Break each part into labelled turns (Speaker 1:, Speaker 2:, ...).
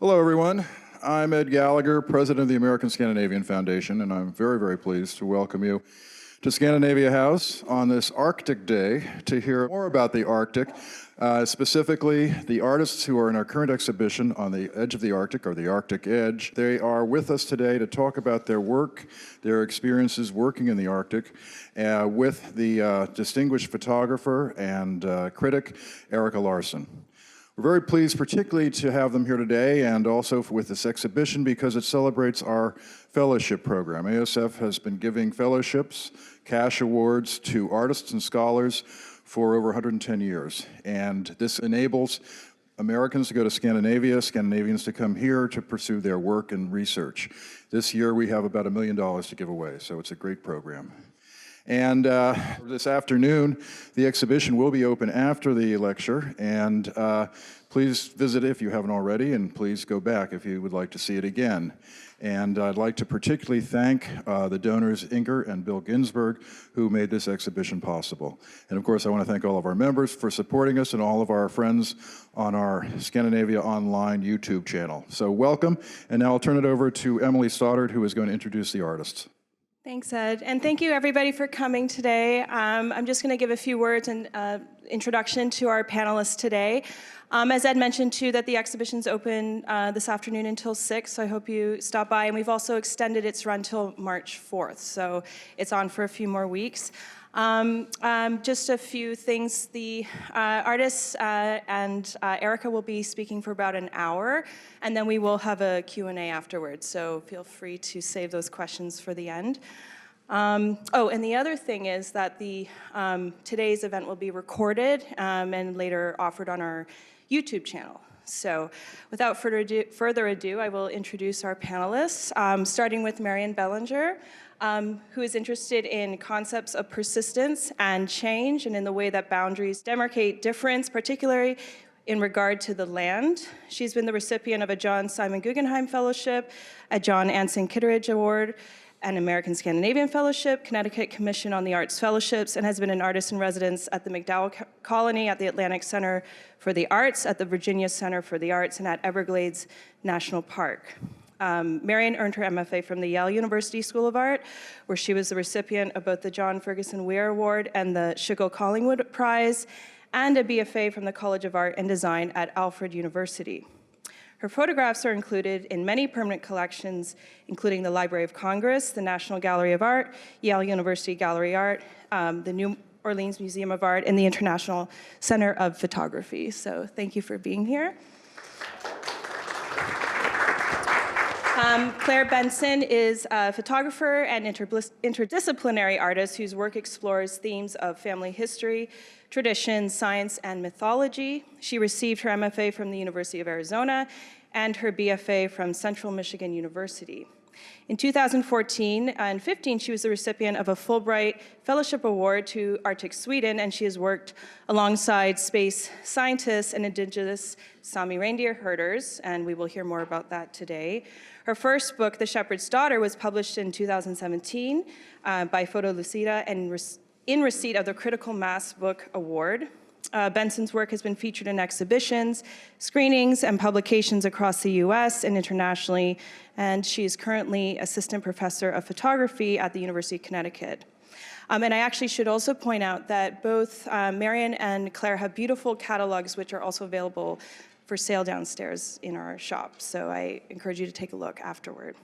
Speaker 1: Hello, everyone. I'm Ed Gallagher, president of the American-Scandinavian Foundation, and I'm very, very pleased to welcome you to Scandinavia House on this Arctic Day to hear more about the Arctic, specifically the artists who are in our current exhibition on the edge of the Arctic, or the Arctic Edge. They are with us today to talk about their work, their experiences working in the Arctic, with the distinguished photographer and critic, Erika Larsen. We're very pleased particularly to have them here today and also with this exhibition because it celebrates our fellowship program. ASF has been giving fellowships, cash awards to artists and scholars for over 110 years. And this enables Americans to go to Scandinavia, Scandinavians to come here to pursue their work and research. This year we have about $1 million to give away, so it's a great program. And this afternoon, the exhibition will be open after the lecture, and please visit it if you haven't already, and please go back if you would like to see it again. And I'd like to particularly thank the donors Inger and Bill Ginsberg, who made this exhibition possible. And of course, I want to thank all of our members for supporting us and all of our friends on our Scandinavia Online YouTube channel. So welcome, and now I'll turn it over to Emily Stoddard, who is going to introduce the artists.
Speaker 2: Thanks, Ed, and thank you everybody for coming today. I'm just going to give a few words and introduction to our panelists today. As Ed mentioned too, that the exhibition's open this afternoon until 6, so I hope you stop by. And we've also extended its run till March 4th, so it's on for a few more weeks. Just a few things. The artists and Erika will be speaking for about an hour, and then we will have a Q&A afterwards, so feel free to save those questions for the end. Oh, and the other thing is that today's event will be recorded and later offered on our YouTube channel. So without further ado, I will introduce our panelists, starting with Marion Belanger, who is interested in concepts of persistence and change and in the way that boundaries demarcate difference, particularly in regard to the land. She's been the recipient of a John Simon Guggenheim Fellowship, a John Anson Kitteridge Award, an American-Scandinavian Fellowship, Connecticut Commission on the Arts Fellowships, and has been an artist in residence at the MacDowell Colony, at the Atlantic Center for the Arts, at the Virginia Center for the Arts, and at Everglades National Park. Marion earned her MFA from the Yale University School of Art, where she was the recipient of both the John Ferguson Weir Award and the Schigel Collingwood Prize, and a BFA from the College of Art and Design at Alfred University. Her photographs are included in many permanent collections, including the Library of Congress, the National Gallery of Art, Yale University Gallery Art, the New Orleans Museum of Art, and the International Center of Photography. So thank you for being here. Clare Benson is a photographer and interdisciplinary artist whose work explores themes of family history, tradition, science, and mythology. She received her MFA from the University of Arizona and her BFA from Central Michigan University. In 2014 and 15, she was the recipient of a Fulbright Fellowship Award to Arctic Sweden, and she has worked alongside space scientists and indigenous Sami reindeer herders, and we will hear more about that today. Her first book, The Shepherd's Daughter, was published in 2017 by Photo Lucida and in receipt of the Critical Mass Book Award. Benson's work has been featured in exhibitions, screenings, and publications across the US and internationally, and she is currently assistant professor of photography at the University of Connecticut. And I actually should also point out that both Marion and Clare have beautiful catalogs which are also available for sale downstairs in our shop, so I encourage you to take a look afterward.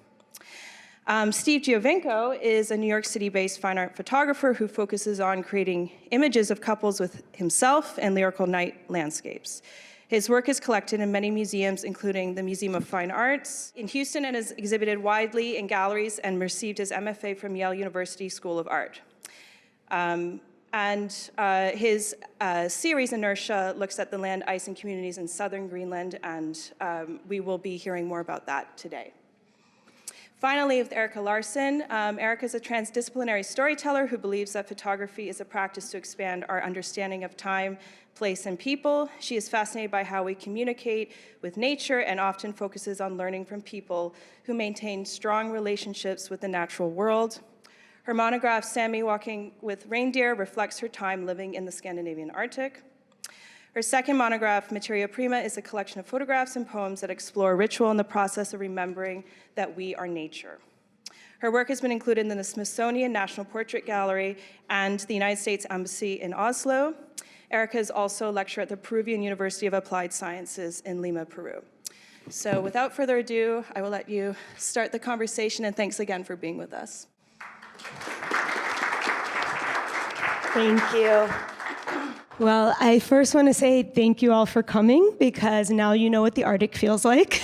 Speaker 2: Steve Giovinco is a New York City-based fine art photographer who focuses on creating images of couples with himself and lyrical night landscapes. His work is collected in many museums, including the Museum of Fine Arts in Houston, and is exhibited widely in galleries and received his MFA from Yale University School of Art. His series, Inertia, looks at the land, ice, and communities in southern Greenland, and we will be hearing more about that today. Finally, with Erika Larsen. Erika is a transdisciplinary storyteller who believes that photography is a practice to expand our understanding of time, place, and people. She is fascinated by how we communicate with nature and often focuses on learning from people who maintain strong relationships with the natural world. Her monograph, Sami Walking with Reindeer, reflects her time living in the Scandinavian Arctic. Her second monograph, Materia Prima, is a collection of photographs and poems that explore ritual and the process of remembering that we are nature. Her work has been included in the Smithsonian National Portrait Gallery and the United States Embassy in Oslo. Erika is also a lecturer at the Peruvian University of Applied Sciences in Lima, Peru. So without further ado, I will let you start the conversation, and thanks again for being with us.
Speaker 3: Thank you. Well, I first want to say thank you all for coming, because now you know what the Arctic feels like.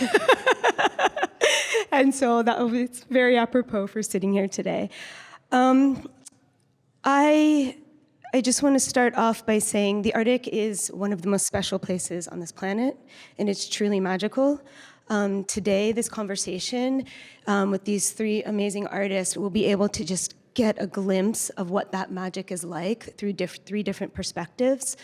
Speaker 3: And so it's very apropos for sitting here today. I just want to start off by saying the Arctic is one of the most special places on this planet, and it's truly magical. Today, this conversation with these three amazing artists will be able to just get a glimpse of what that magic is like through three different perspectives.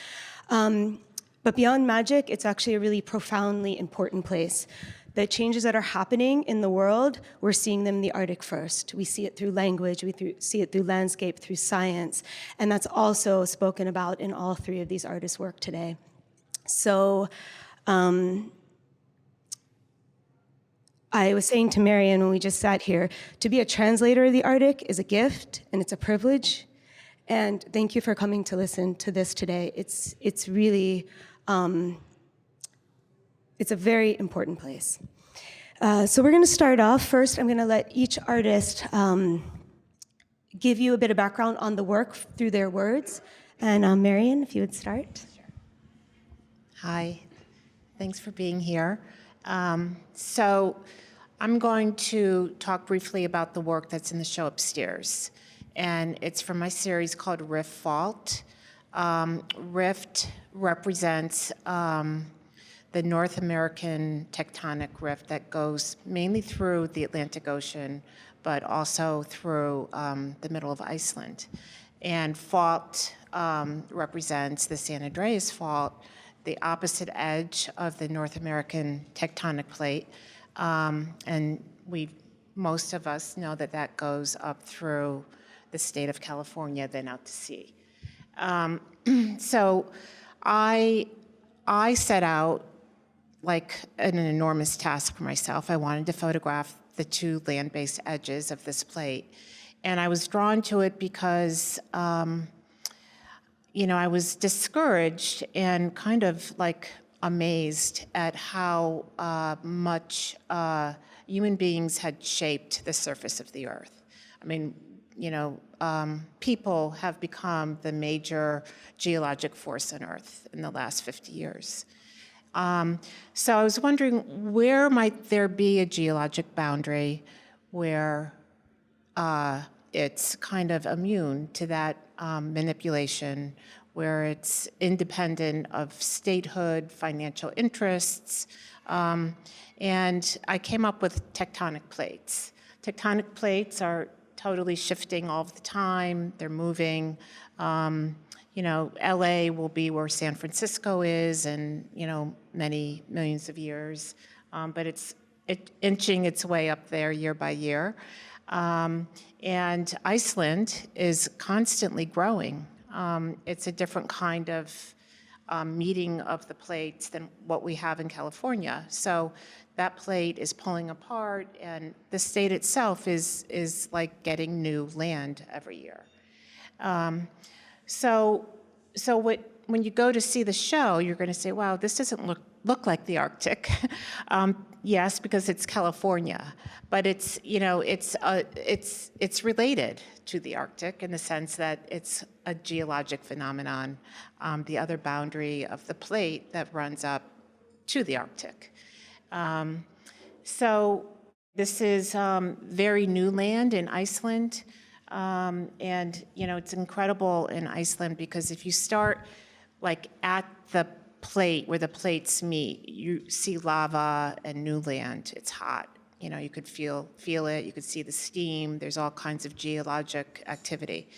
Speaker 3: But beyond magic, it's actually a really profoundly important place. The changes that are happening in the world, we're seeing them in the Arctic first. We see it through language, see it through landscape, through science, and that's also spoken about in all three of these artists' work today. So I was saying to Marion when we just sat here, to be a translator of the Arctic is a gift and it's a privilege. And thank you for coming to listen to this today. It's really, it's a very important place. So we're gonna start off. First, I'm gonna let each artist give you a bit of background on the work through their words. And Marion, if you would start.
Speaker 4: Hi, thanks for being here. So I'm going to talk briefly about the work that's in the show upstairs. And it's from my series called Rift Fault. Rift represents the North American tectonic rift that goes mainly through the Atlantic Ocean, but also through the middle of Iceland. And fault represents the San Andreas Fault, the opposite edge of the North American tectonic plate. And most of us know that that goes up through the state of California, then out to sea. So I set out like an enormous task for myself. I wanted to photograph the two land-based edges of this plate. And I was drawn to it because I was discouraged and kind of like amazed at how much human beings had shaped the surface of the earth. I mean, people have become the major geologic force on earth in the last 50 years. So I was wondering, where might there be a geologic boundary where it's kind of immune to that manipulation, where it's independent of statehood, financial interests, and I came up with tectonic plates. Tectonic plates are totally shifting all the time. They're moving. LA will be where San Francisco is in, many millions of years, but it's inching its way up there year by year. And Iceland is constantly growing. It's a different kind of meeting of the plates than what we have in California. So that plate is pulling apart, and the state itself is like getting new land every year. When you go to see the show, you're going to say, "Wow, this doesn't look like the Arctic." Yes, because it's California, but it's related to the Arctic in the sense that it's a geologic phenomenon, the other boundary of the plate that runs up to the Arctic. So this is very new land in Iceland. And it's incredible in Iceland because if you start like at the plate where the plates meet, you see lava and new land. It's hot. You could feel it. You could see the steam. There's all kinds of geologic activity.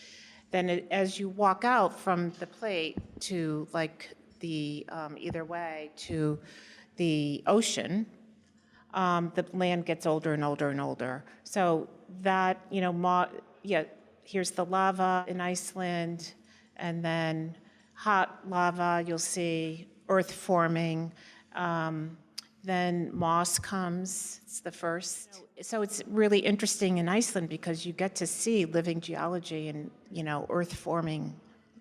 Speaker 4: Then as you walk out from the plate to like the either way to the ocean, the land gets older and older and older. So that here's the lava in Iceland, and then hot lava you'll see earth forming. Then moss comes, it's the first. So it's really interesting in Iceland because you get to see living geology and, earth forming,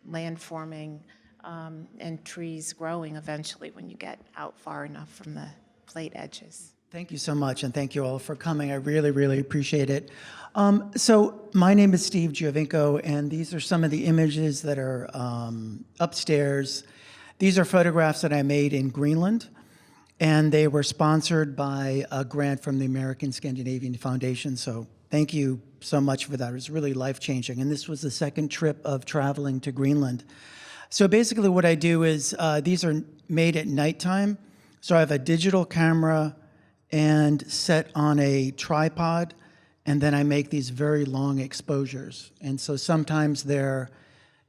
Speaker 4: land forming, and trees growing eventually when you get out far enough from the plate edges.
Speaker 5: Thank you so much, and thank you all for coming. I really, really appreciate it. So my name is Steve Giovinco, and these are some of the images that are upstairs. These are photographs that I made in Greenland, and they were sponsored by a grant from the American-Scandinavian Foundation, so thank you so much for that. It was really life-changing, and this was the second trip of traveling to Greenland. So basically what I do is, these are made at nighttime, so I have a digital camera and set on a tripod, and then I make these very long exposures. And so sometimes they're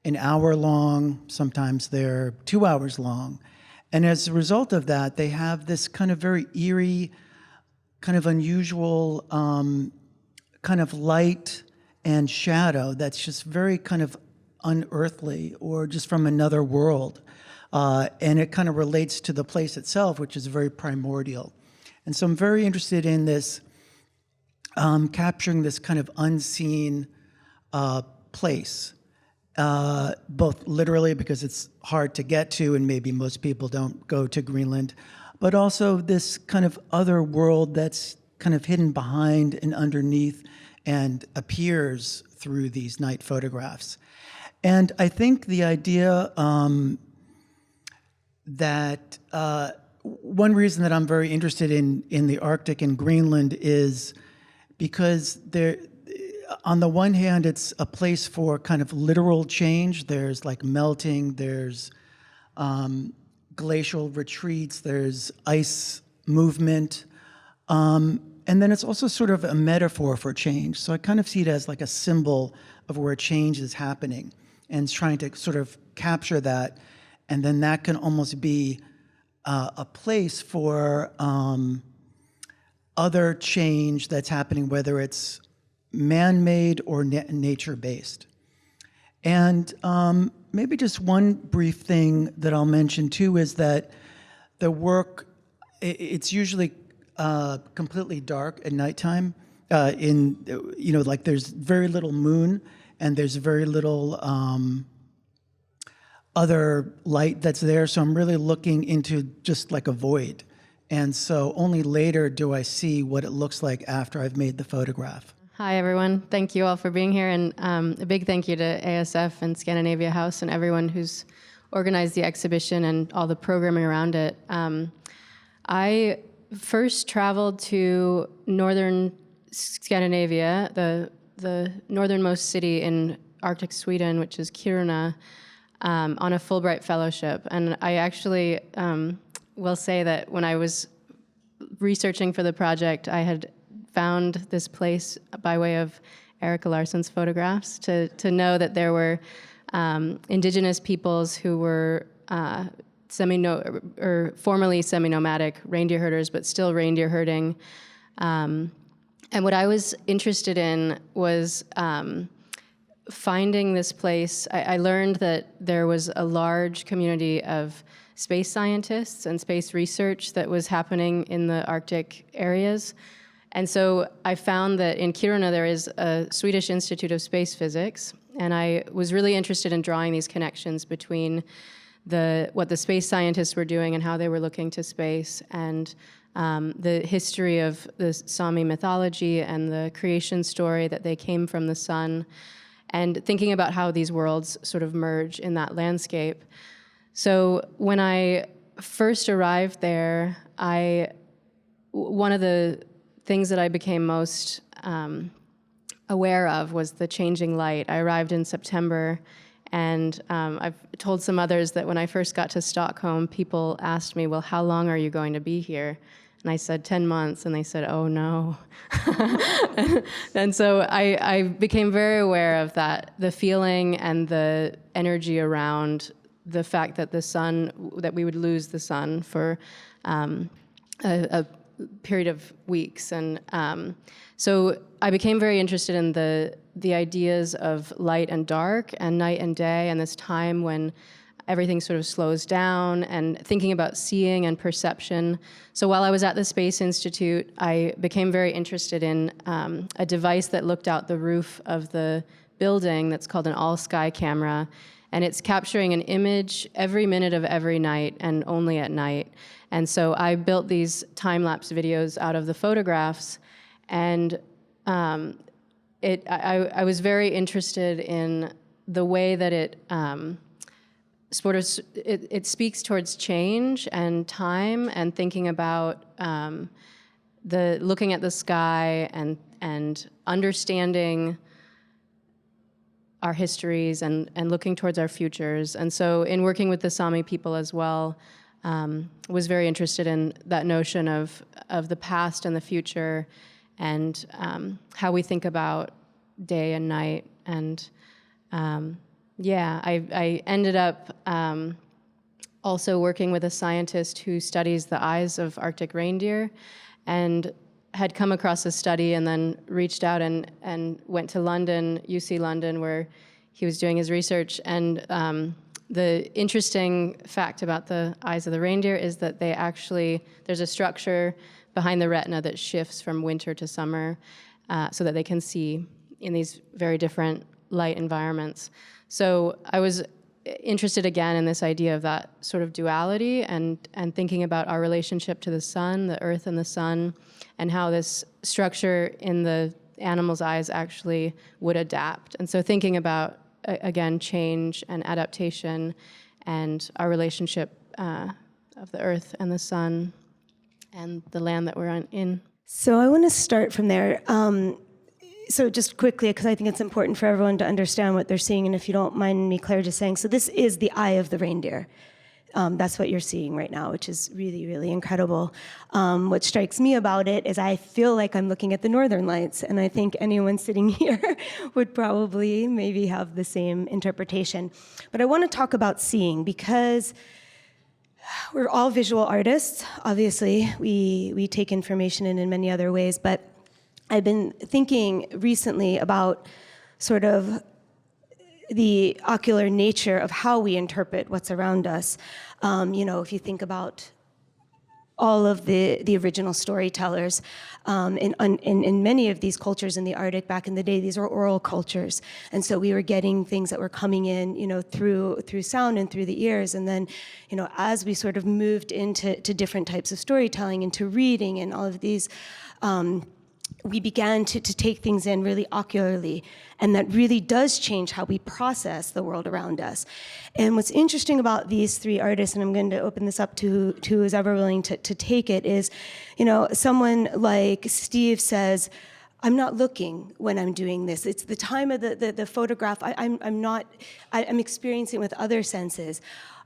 Speaker 5: an hour long, sometimes they're 2 hours long. And as a result of that, they have this kind of very eerie, kind of unusual kind of light and shadow that's just very kind of unearthly or just from another world. And it kind of relates to the place itself, which is very primordial. And so I'm very interested in this, capturing this kind of unseen place, both literally because it's hard to get to and maybe most people don't go to Greenland, but also this kind of other world that's kind of hidden behind and underneath and appears through these night photographs. And I think the idea that one reason that I'm very interested in the Arctic and Greenland is because on the one hand, it's a place for kind of literal change. There's like melting, there's glacial retreats, there's ice movement. And then it's also sort of a metaphor for change. So I kind of see it as like a symbol of where change is happening and it's trying to sort of capture that. And then that can almost be a place for other change that's happening, whether it's man-made or nature-based. And maybe just one brief thing that I'll mention too is that the work, it's usually completely dark at nighttime. Like there's very little moon and there's very little other light that's there. So I'm really looking into just like a void. And so only later do I see what it looks like after I've made the photograph.
Speaker 6: Hi, everyone. Thank you all for being here. And a big thank you to ASF and Scandinavia House and everyone who's organized the exhibition and all the programming around it. I first traveled to northern Scandinavia, the northernmost city in Arctic Sweden, which is Kiruna, on a Fulbright fellowship. And I actually will say that when I was researching for the project, I had found this place by way of Erika Larsen's photographs to know that there were indigenous peoples who were formerly semi-nomadic reindeer herders, but still reindeer herding. And what I was interested in was finding this place. I learned that there was a large community of space scientists and space research that was happening in the Arctic areas. And so I found that in Kiruna there is a Swedish Institute of Space Physics, and I was really interested in drawing these connections between what the space scientists were doing and how they were looking to space, and the history of the Sami mythology and the creation story that they came from the sun, and thinking about how these worlds sort of merge in that landscape. So when I first arrived there, one of the things that I became most aware of was the changing light. I arrived in September, and I've told some others that when I first got to Stockholm, people asked me, well, how long are you going to be here? And I said 10 months, and they said, oh no. And so I became very aware of that, the feeling and the energy around the fact that that we would lose the sun for a period of weeks. And so I became very interested in the ideas of light and dark and night and day, and this time when everything sort of slows down, and thinking about seeing and perception. So while I was at the Space Institute, I became very interested in a device that looked out the roof of the building that's called an all-sky camera, and it's capturing an image every minute of every night and only at night. And so I built these time-lapse videos out of the photographs, and I was very interested in the way that it speaks towards change and time, and thinking about looking at the sky and understanding our histories and looking towards our futures. And so in working with the Sami people as well, was very interested in that notion of the past and the future, and how we think about day and night. And I ended up also working with a scientist who studies the eyes of Arctic reindeer, and had come across a study and then reached out and went to London, UC London, where he was doing his research. And the interesting fact about the eyes of the reindeer is that there's a structure behind the retina that shifts from winter to summer, so that they can see in these very different light environments. So I was interested again in this idea of that sort of duality, and thinking about our relationship to the sun, the earth and the sun, and how this structure in the animal's eyes actually would adapt. And so thinking about, again, change and adaptation, and our relationship of the earth and the sun and the land that we're in.
Speaker 3: So I want to start from there. So just quickly, because I think it's important for everyone to understand what they're seeing, and if you don't mind me, Claire, just saying, so this is the eye of the reindeer. That's what you're seeing right now, which is really, really incredible. What strikes me about it is I feel like I'm looking at the Northern Lights, and I think anyone sitting here would probably maybe have the same interpretation. But I want to talk about seeing, because we're all visual artists. Obviously, we take information in many other ways, but I've been thinking recently about sort of the ocular nature of how we interpret what's around us. If you think about all of the original storytellers, in many of these cultures in the Arctic back in the day, these were oral cultures. And so we were getting things that were coming in, through sound and through the ears. And then, as we sort of moved into different types of storytelling, into reading and all of these, we began to take things in really ocularly, and that really does change how we process the world around us. And what's interesting about these three artists, and I'm going to open this up to who's ever willing to take it, is, someone like Steve says, I'm not looking when I'm doing this. It's the time of the photograph. I'm experiencing with other senses.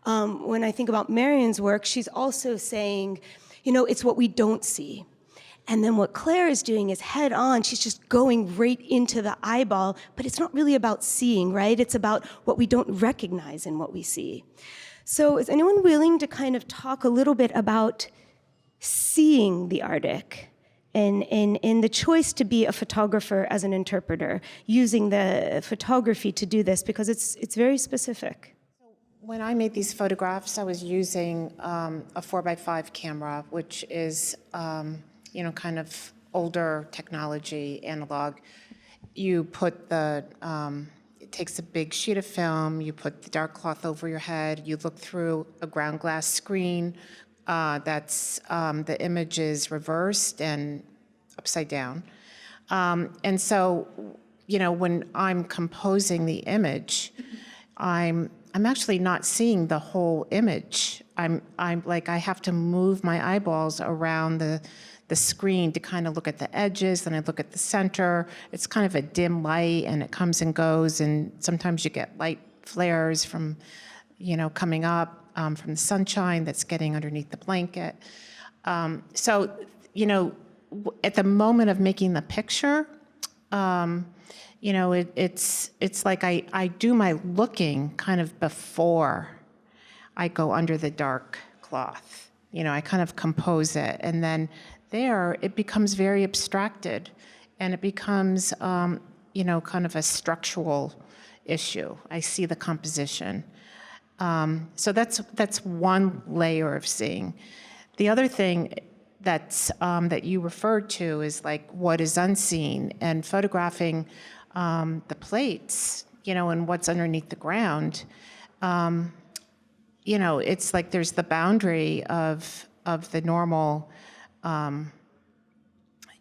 Speaker 3: When I think about Marion's work, she's also saying, it's what we don't see. And then what Claire is doing is head on. She's just going right into the eyeball, but it's not really about seeing, right? It's about what we don't recognize in what we see. So is anyone willing to kind of talk a little bit about seeing the Arctic and the choice to be a photographer as an interpreter, using the photography to do this, because it's very specific?
Speaker 4: When I made these photographs, I was using a 4x5 camera, which is kind of older technology, analog. You put it takes a big sheet of film, you put the dark cloth over your head, you look through a ground glass screen that's, the image is reversed and upside down. And so, when I'm composing the image, I'm actually not seeing the whole image. I'm like, I have to move my eyeballs around the screen to kind of look at the edges, then I look at the center. It's kind of a dim light, and it comes and goes, and sometimes you get light flares from, coming up from the sunshine that's getting underneath the blanket. So, at the moment of making the picture, it's like I do my looking kind of before I go under the dark cloth. I kind of compose it, and then there it becomes very abstracted, and it becomes, kind of a structural issue. I see the composition. So that's one layer of seeing. The other thing that you referred to is like what is unseen, and photographing the plates, and what's underneath the ground. It's like there's the boundary of the normal, kind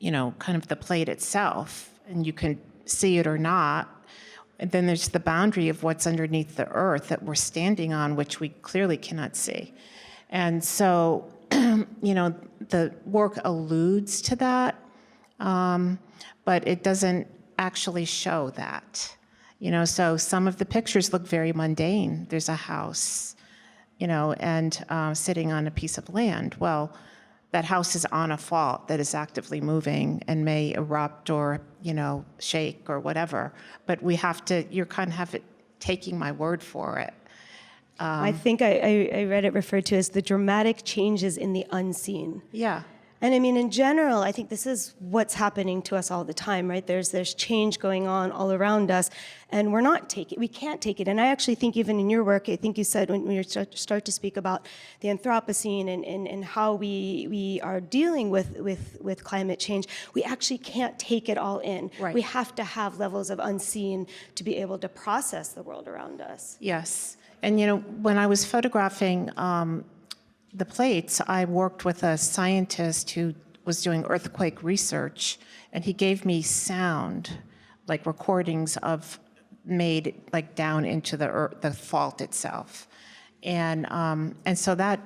Speaker 4: of the plate itself, and you can see it or not. And then there's the boundary of what's underneath the earth that we're standing on, which we clearly cannot see. And so, the work alludes to that, but it doesn't actually show that. So some of the pictures look very mundane. There's a house, and sitting on a piece of land. Well, that house is on a fault that is actively moving and may erupt or, shake or whatever. But you're kind of taking my word for it.
Speaker 3: I think I read it referred to as the dramatic changes in the unseen.
Speaker 4: Yeah.
Speaker 3: And I mean, in general, I think this is what's happening to us all the time, right? There's change going on all around us, and we can't take it. And I actually think even in your work, I think you said when you start to speak about the Anthropocene and how we are dealing with climate change, we actually can't take it all in.
Speaker 4: Right.
Speaker 3: We have to have levels of unseen to be able to process the world around us.
Speaker 4: Yes. And, when I was photographing the plates, I worked with a scientist who was doing earthquake research, and he gave me sound, like recordings made like down into the fault itself. And so that,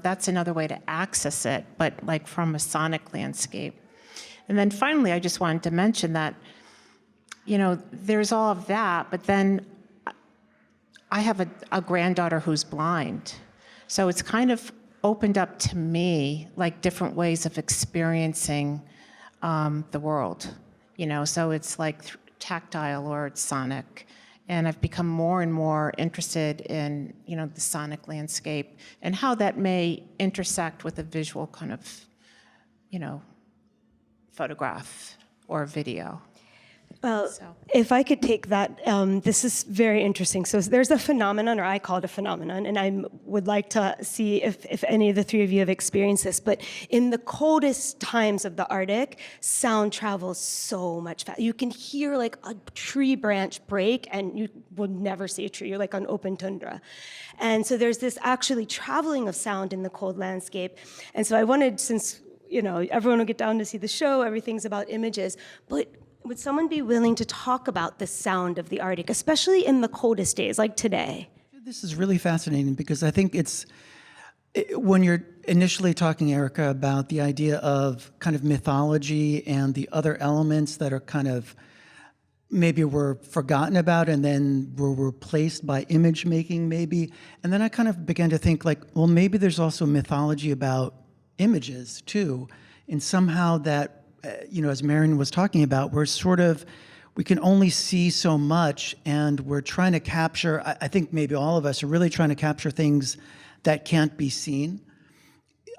Speaker 4: that's another way to access it, but like from a sonic landscape. And then finally, I just wanted to mention that, there's all of that, but then I have a granddaughter who's blind. So it's kind of opened up to me like different ways of experiencing the world, so it's like tactile or it's sonic. And I've become more and more interested in, the sonic landscape and how that may intersect with a visual kind of, photograph or video.
Speaker 3: Well, if I could take that, this is very interesting. So there's a phenomenon, or I call it a phenomenon, and I would like to see if any of the three of you have experienced this, but in the coldest times of the Arctic, sound travels so much faster. You can hear like a tree branch break, and you would never see a tree. You're like on open tundra. And so there's this actually traveling of sound in the cold landscape. And so I wanted, since, everyone will get down to see the show, everything's about images, but would someone be willing to talk about the sound of the Arctic, especially in the coldest days, like today?
Speaker 5: This is really fascinating because I think when you're initially talking, Erika, about the idea of kind of mythology and the other elements that are kind of maybe were forgotten about and then were replaced by image making maybe. And then I kind of began to think like, well, maybe there's also mythology about images too. And somehow that, as Marion was talking about, we can only see so much, and we're trying to capture, I think maybe all of us are really trying to capture things that can't be seen,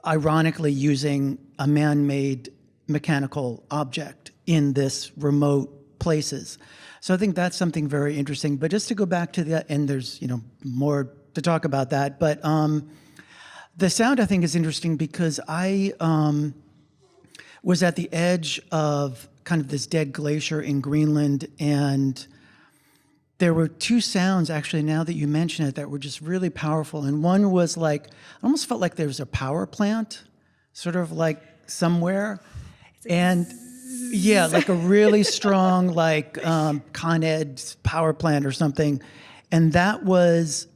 Speaker 5: ironically using a man-made mechanical object in this remote places. So I think that's something very interesting. But just to go back to that, and there's more to talk about that, but the sound I think is interesting because I was at the edge of kind of this dead glacier in Greenland, and there were two sounds, actually, now that you mention it, that were just really powerful. And one was like, I almost felt like there was a power plant, sort of like somewhere. And yeah, like a really strong, like Con Ed power plant or something. And that was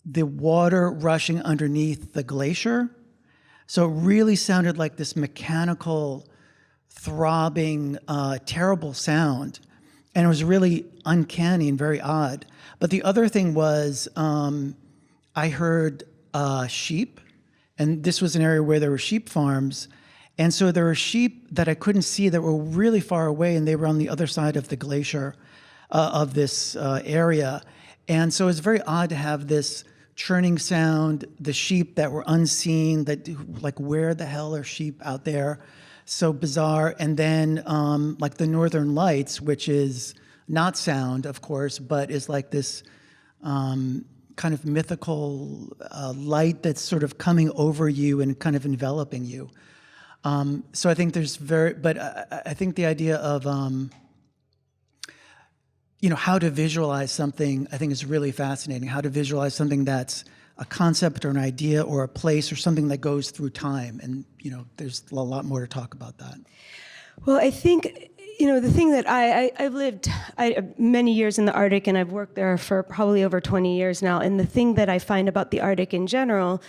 Speaker 5: the water rushing underneath the glacier. So it really sounded like this mechanical, throbbing, terrible sound. And it was really uncanny and very odd. But the other thing was I heard sheep, and this was an area where there were sheep farms. And so there were sheep that I couldn't see that were really far away, and they were on the other side of the glacier of this area. And so it was very odd to have this churning sound, the sheep that were unseen, that like, where the hell are sheep out there? So bizarre. And then like the Northern Lights, which is not sound, of course, but is like this kind kind of mythical light that's sort of coming over you and kind of enveloping you. So I think I think the idea of, how to visualize something, I think is really fascinating. How to visualize something that's a concept or an idea or a place or something that goes through time. And, there's a lot more to talk about that.
Speaker 3: Well, I think, the thing that I've lived many years in the Arctic, and I've worked there for probably over 20 years now. And the thing that I find about the Arctic in general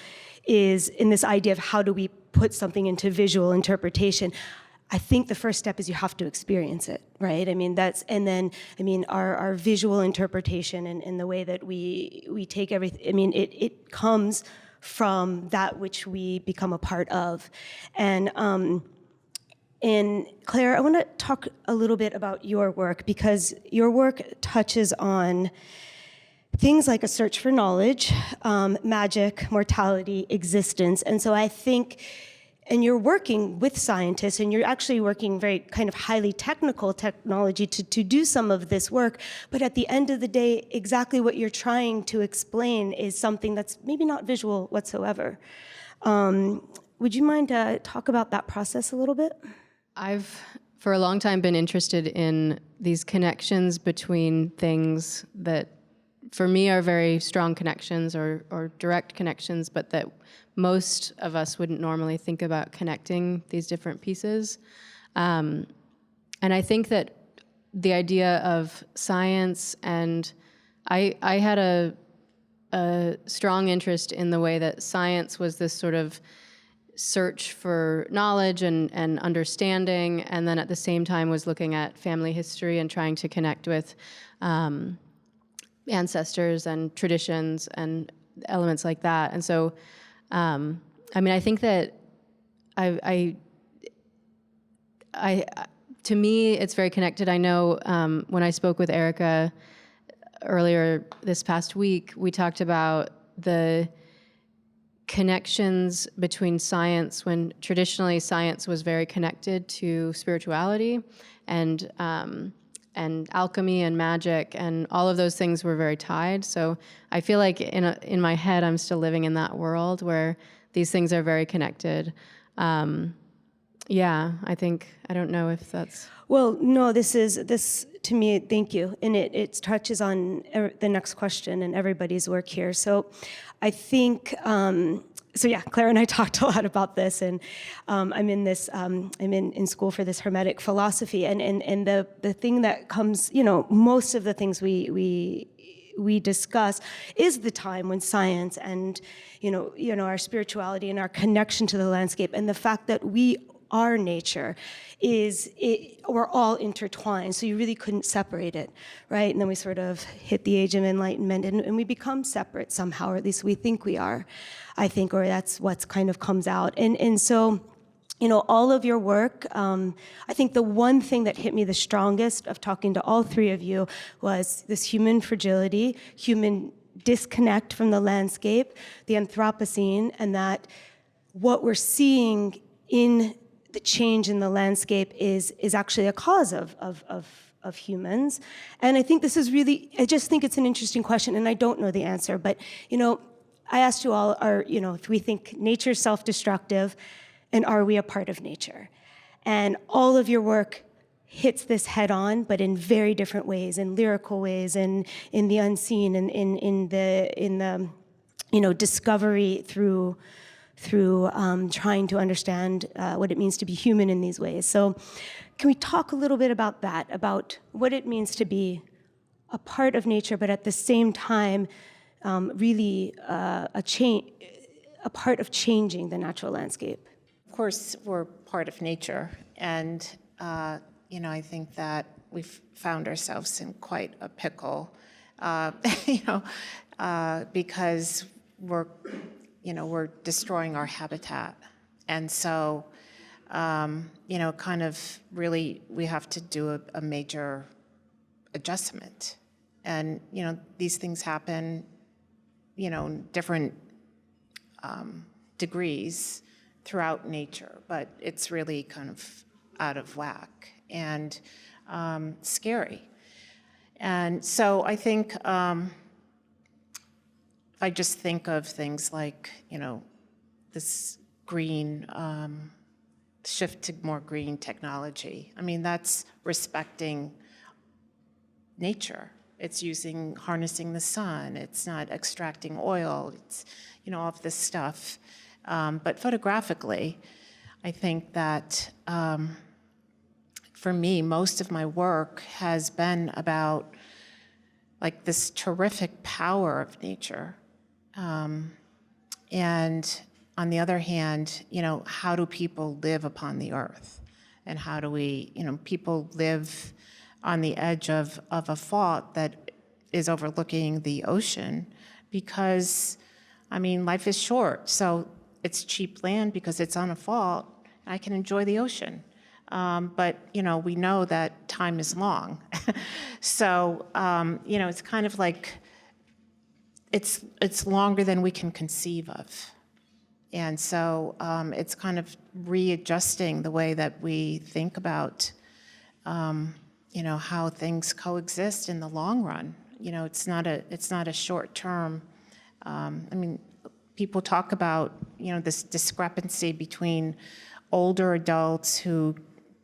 Speaker 3: is in this idea of how do we put something into visual interpretation. I think the first step is you have to experience it, right? Our visual interpretation and the way that we take everything, it comes from that which we become a part of. And Claire, I want to talk a little bit about your work, because your work touches on things like a search for knowledge, magic, mortality, existence. And so I think, and you're working with scientists, and you're actually working very kind of highly technical technology to do some of this work, but at the end of the day, exactly what you're trying to explain is something that's maybe not visual whatsoever. Would you mind talk about that process a little bit?
Speaker 6: I've, for a long time, been interested in these connections between things that, for me, are very strong connections or direct connections, but that most of us wouldn't normally think about connecting these different pieces. And I think that the idea of science, and I had a strong interest in the way that science was this sort of search for knowledge and understanding, and then at the same time was looking at family history and trying to connect with ancestors and traditions and elements like that. And so, I think that to me, it's very connected. I know when I spoke with Erika earlier this past week, we talked about the connections between science, when traditionally science was very connected to spirituality and alchemy and magic, and all of those things were very tied. So I feel like in my head, I'm still living in that world where these things are very connected. I don't know if that's...
Speaker 3: Well, no, this to me, thank you. And it touches on the next question and everybody's work here. So I think, Claire and I talked a lot about this, and I'm in school for this Hermetic philosophy, and the thing that comes, most of the things we discuss is the time when science and, our spirituality and our connection to the landscape and the fact that our nature we're all intertwined, so you really couldn't separate it, right? And then we sort of hit the age of enlightenment and we become separate somehow, or at least we think we are, I think, or that's what's kind of comes out. And so, all of your work, I think the one thing that hit me the strongest of talking to all three of you was this human fragility, human disconnect from the landscape, the Anthropocene, and that what we're seeing in the change in the landscape is actually a cause of humans. And I think this is really, I just think it's an interesting question, and I don't know the answer, but, I asked you all, if we think nature's self-destructive, and are we a part of nature? And all of your work hits this head on, but in very different ways, in lyrical ways, and in the unseen, and in the discovery through trying to understand what it means to be human in these ways. So can we talk a little bit about that, about what it means to be a part of nature, but at the same time, really a part of changing the natural landscape?
Speaker 4: Of course, we're part of nature, and I think that we've found ourselves in quite a pickle, because we're destroying our habitat, and so kind of really we have to do a major adjustment, and these things happen, in different degrees throughout nature, but it's really kind of out of whack and scary. And so I think I just think of things like, this green, shift to more green technology. I mean, that's respecting nature. It's harnessing the sun. It's not extracting oil. It's, all of this stuff. But photographically, I think that for me, most of my work has been about like this terrific power of nature. And on the other hand, how do people live upon the earth? And how do we, people live on the edge of a fault that is overlooking the ocean because, life is short. So it's cheap land because it's on a fault. I can enjoy the ocean. But, we know that time is long. So, it's kind of like, it's longer than we can conceive of. And so it's kind of readjusting the way that we think about, how things coexist in the long run. It's not a short term. People talk about, this discrepancy between older adults who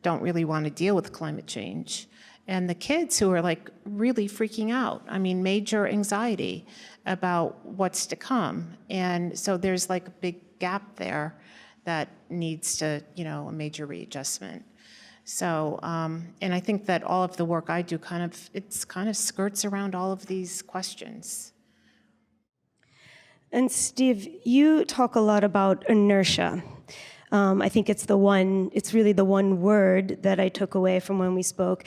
Speaker 4: don't really want to deal with climate change and the kids who are like really freaking out. Major anxiety about what's to come. And so there's like a big gap there that needs to, a major readjustment. So, and I think that all of the work I do kind of skirts around all of these questions.
Speaker 3: And Steve, you talk a lot about inertia. I think it's really the one word that I took away from when we spoke.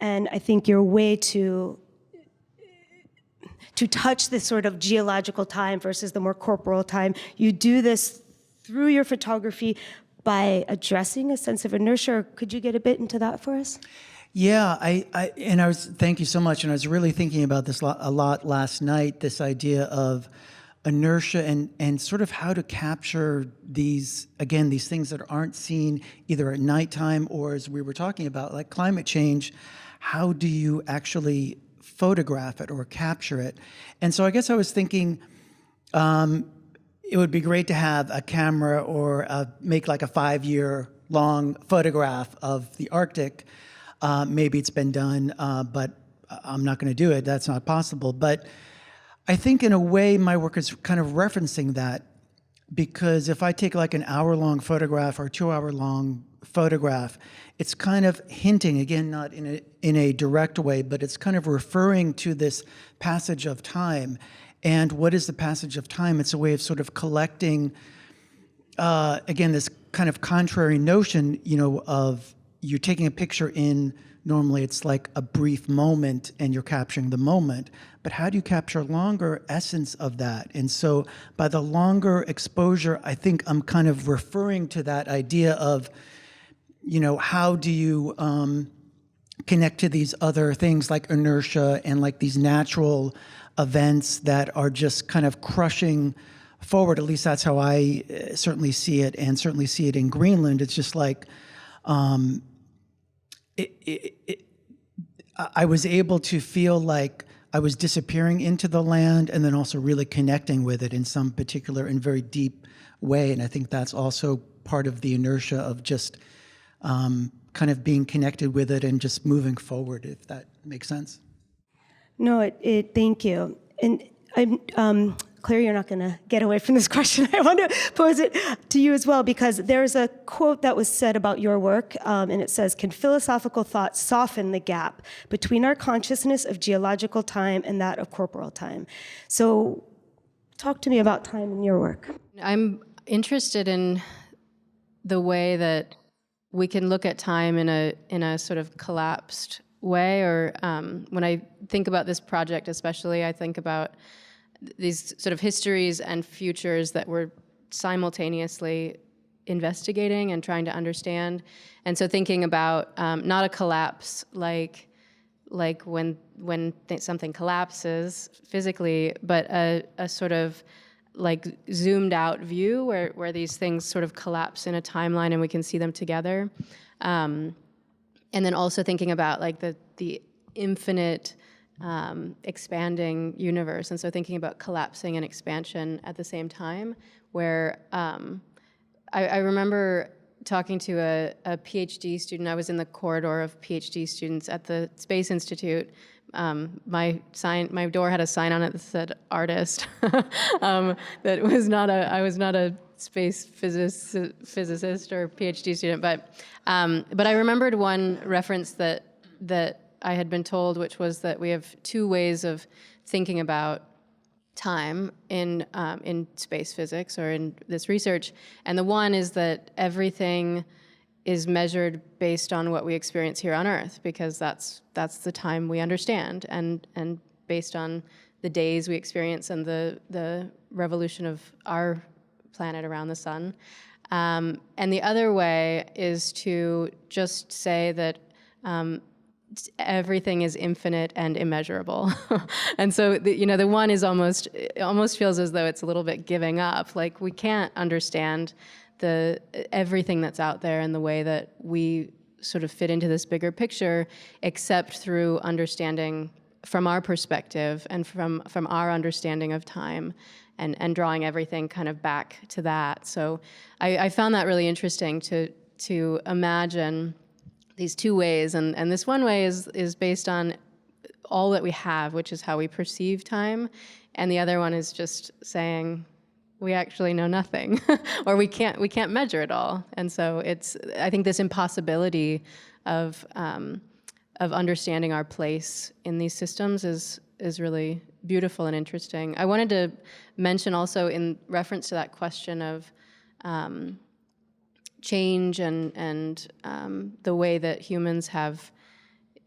Speaker 3: And I think your way to touch this sort of geological time versus the more corporal time, you do this through your photography by addressing a sense of inertia. Could you get a bit into that for us?
Speaker 5: Yeah, thank you so much. And I was really thinking about this a lot last night, this idea of inertia and sort of how to capture these things that aren't seen either at nighttime or, as we were talking about, like climate change. How do you actually photograph it or capture it? And so I guess I was thinking it would be great to have a camera or make like a 5-year long photograph of the Arctic. Maybe it's been done, but I'm not going to do it. That's not possible. But I think in a way my work is kind of referencing that, because if I take like an hour-long photograph or 2-hour-long photograph, it's kind of hinting, again, not in a direct way, but it's kind of referring to this passage of time. And what is the passage of time? It's a way of sort of collecting, again, this kind of contrary notion, of you're taking a picture in, normally it's like a brief moment and you're capturing the moment, but how do you capture longer essence of that? And so by the longer exposure, I think I'm kind of referring to that idea of, how do you connect to these other things like inertia and like these natural events that are just kind of crushing forward. At least that's how I certainly see it, and certainly see it in Greenland. It's just like, I was able to feel like I was disappearing into the land and then also really connecting with it in some particular and very deep way. And I think that's also part of the inertia of just kind of being connected with it and just moving forward, if that makes sense.
Speaker 3: No, thank you. And I'm, Claire, you're not going to get away from this question. I want to pose it to you as well, because there's a quote that was said about your work, and it says, "Can philosophical thought soften the gap between our consciousness of geological time and that of corporal time?" So talk to me about time in your work.
Speaker 6: I'm interested in the way that we can look at time in a sort of collapsed way, or when I think about this project especially, I think about these sort of histories and futures that we're simultaneously investigating and trying to understand. And so thinking about not a collapse like when something collapses physically, but a sort of like zoomed out view where these things sort of collapse in a timeline and we can see them together. And then also thinking about like the infinite expanding universe. And so thinking about collapsing and expansion at the same time, where I remember talking to a PhD student. I was in the corridor of PhD students at the Space Institute. My door had a sign on it that said "artist." That was not I was not a space physicist or PhD student, but I remembered one reference that I had been told, which was that we have two ways of thinking about time in space physics or in this research, and the one is that everything is measured based on what we experience here on Earth, because that's the time we understand, and based on the days we experience and the revolution of our planet around the sun. And the other way is to just say that everything is infinite and immeasurable. And so, the one is it almost feels as though it's a little bit giving up. Like, we can't understand everything that's out there and the way that we sort of fit into this bigger picture, except through understanding from our perspective and from our understanding of time, and drawing everything kind of back to that. So I found that really interesting to imagine these two ways, and this one way is based on all that we have, which is how we perceive time, and the other one is just saying we actually know nothing, or we can't measure it all. And so I think this impossibility of understanding our place in these systems is really beautiful and interesting. I wanted to mention also, in reference to that question of change and the way that humans have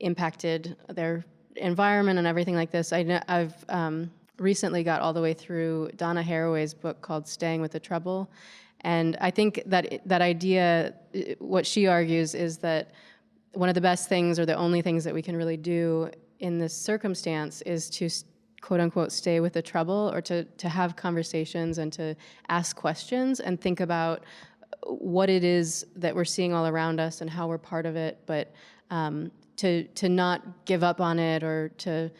Speaker 6: impacted their environment and everything like this. I've recently got all the way through Donna Haraway's book called Staying with the Trouble, and I think that idea, what she argues, is that one of the best things, or the only things that we can really do in this circumstance, is to quote unquote stay with the trouble, or to have conversations and to ask questions and think about what it is that we're seeing all around us and how we're part of it, but to not give up on it, or to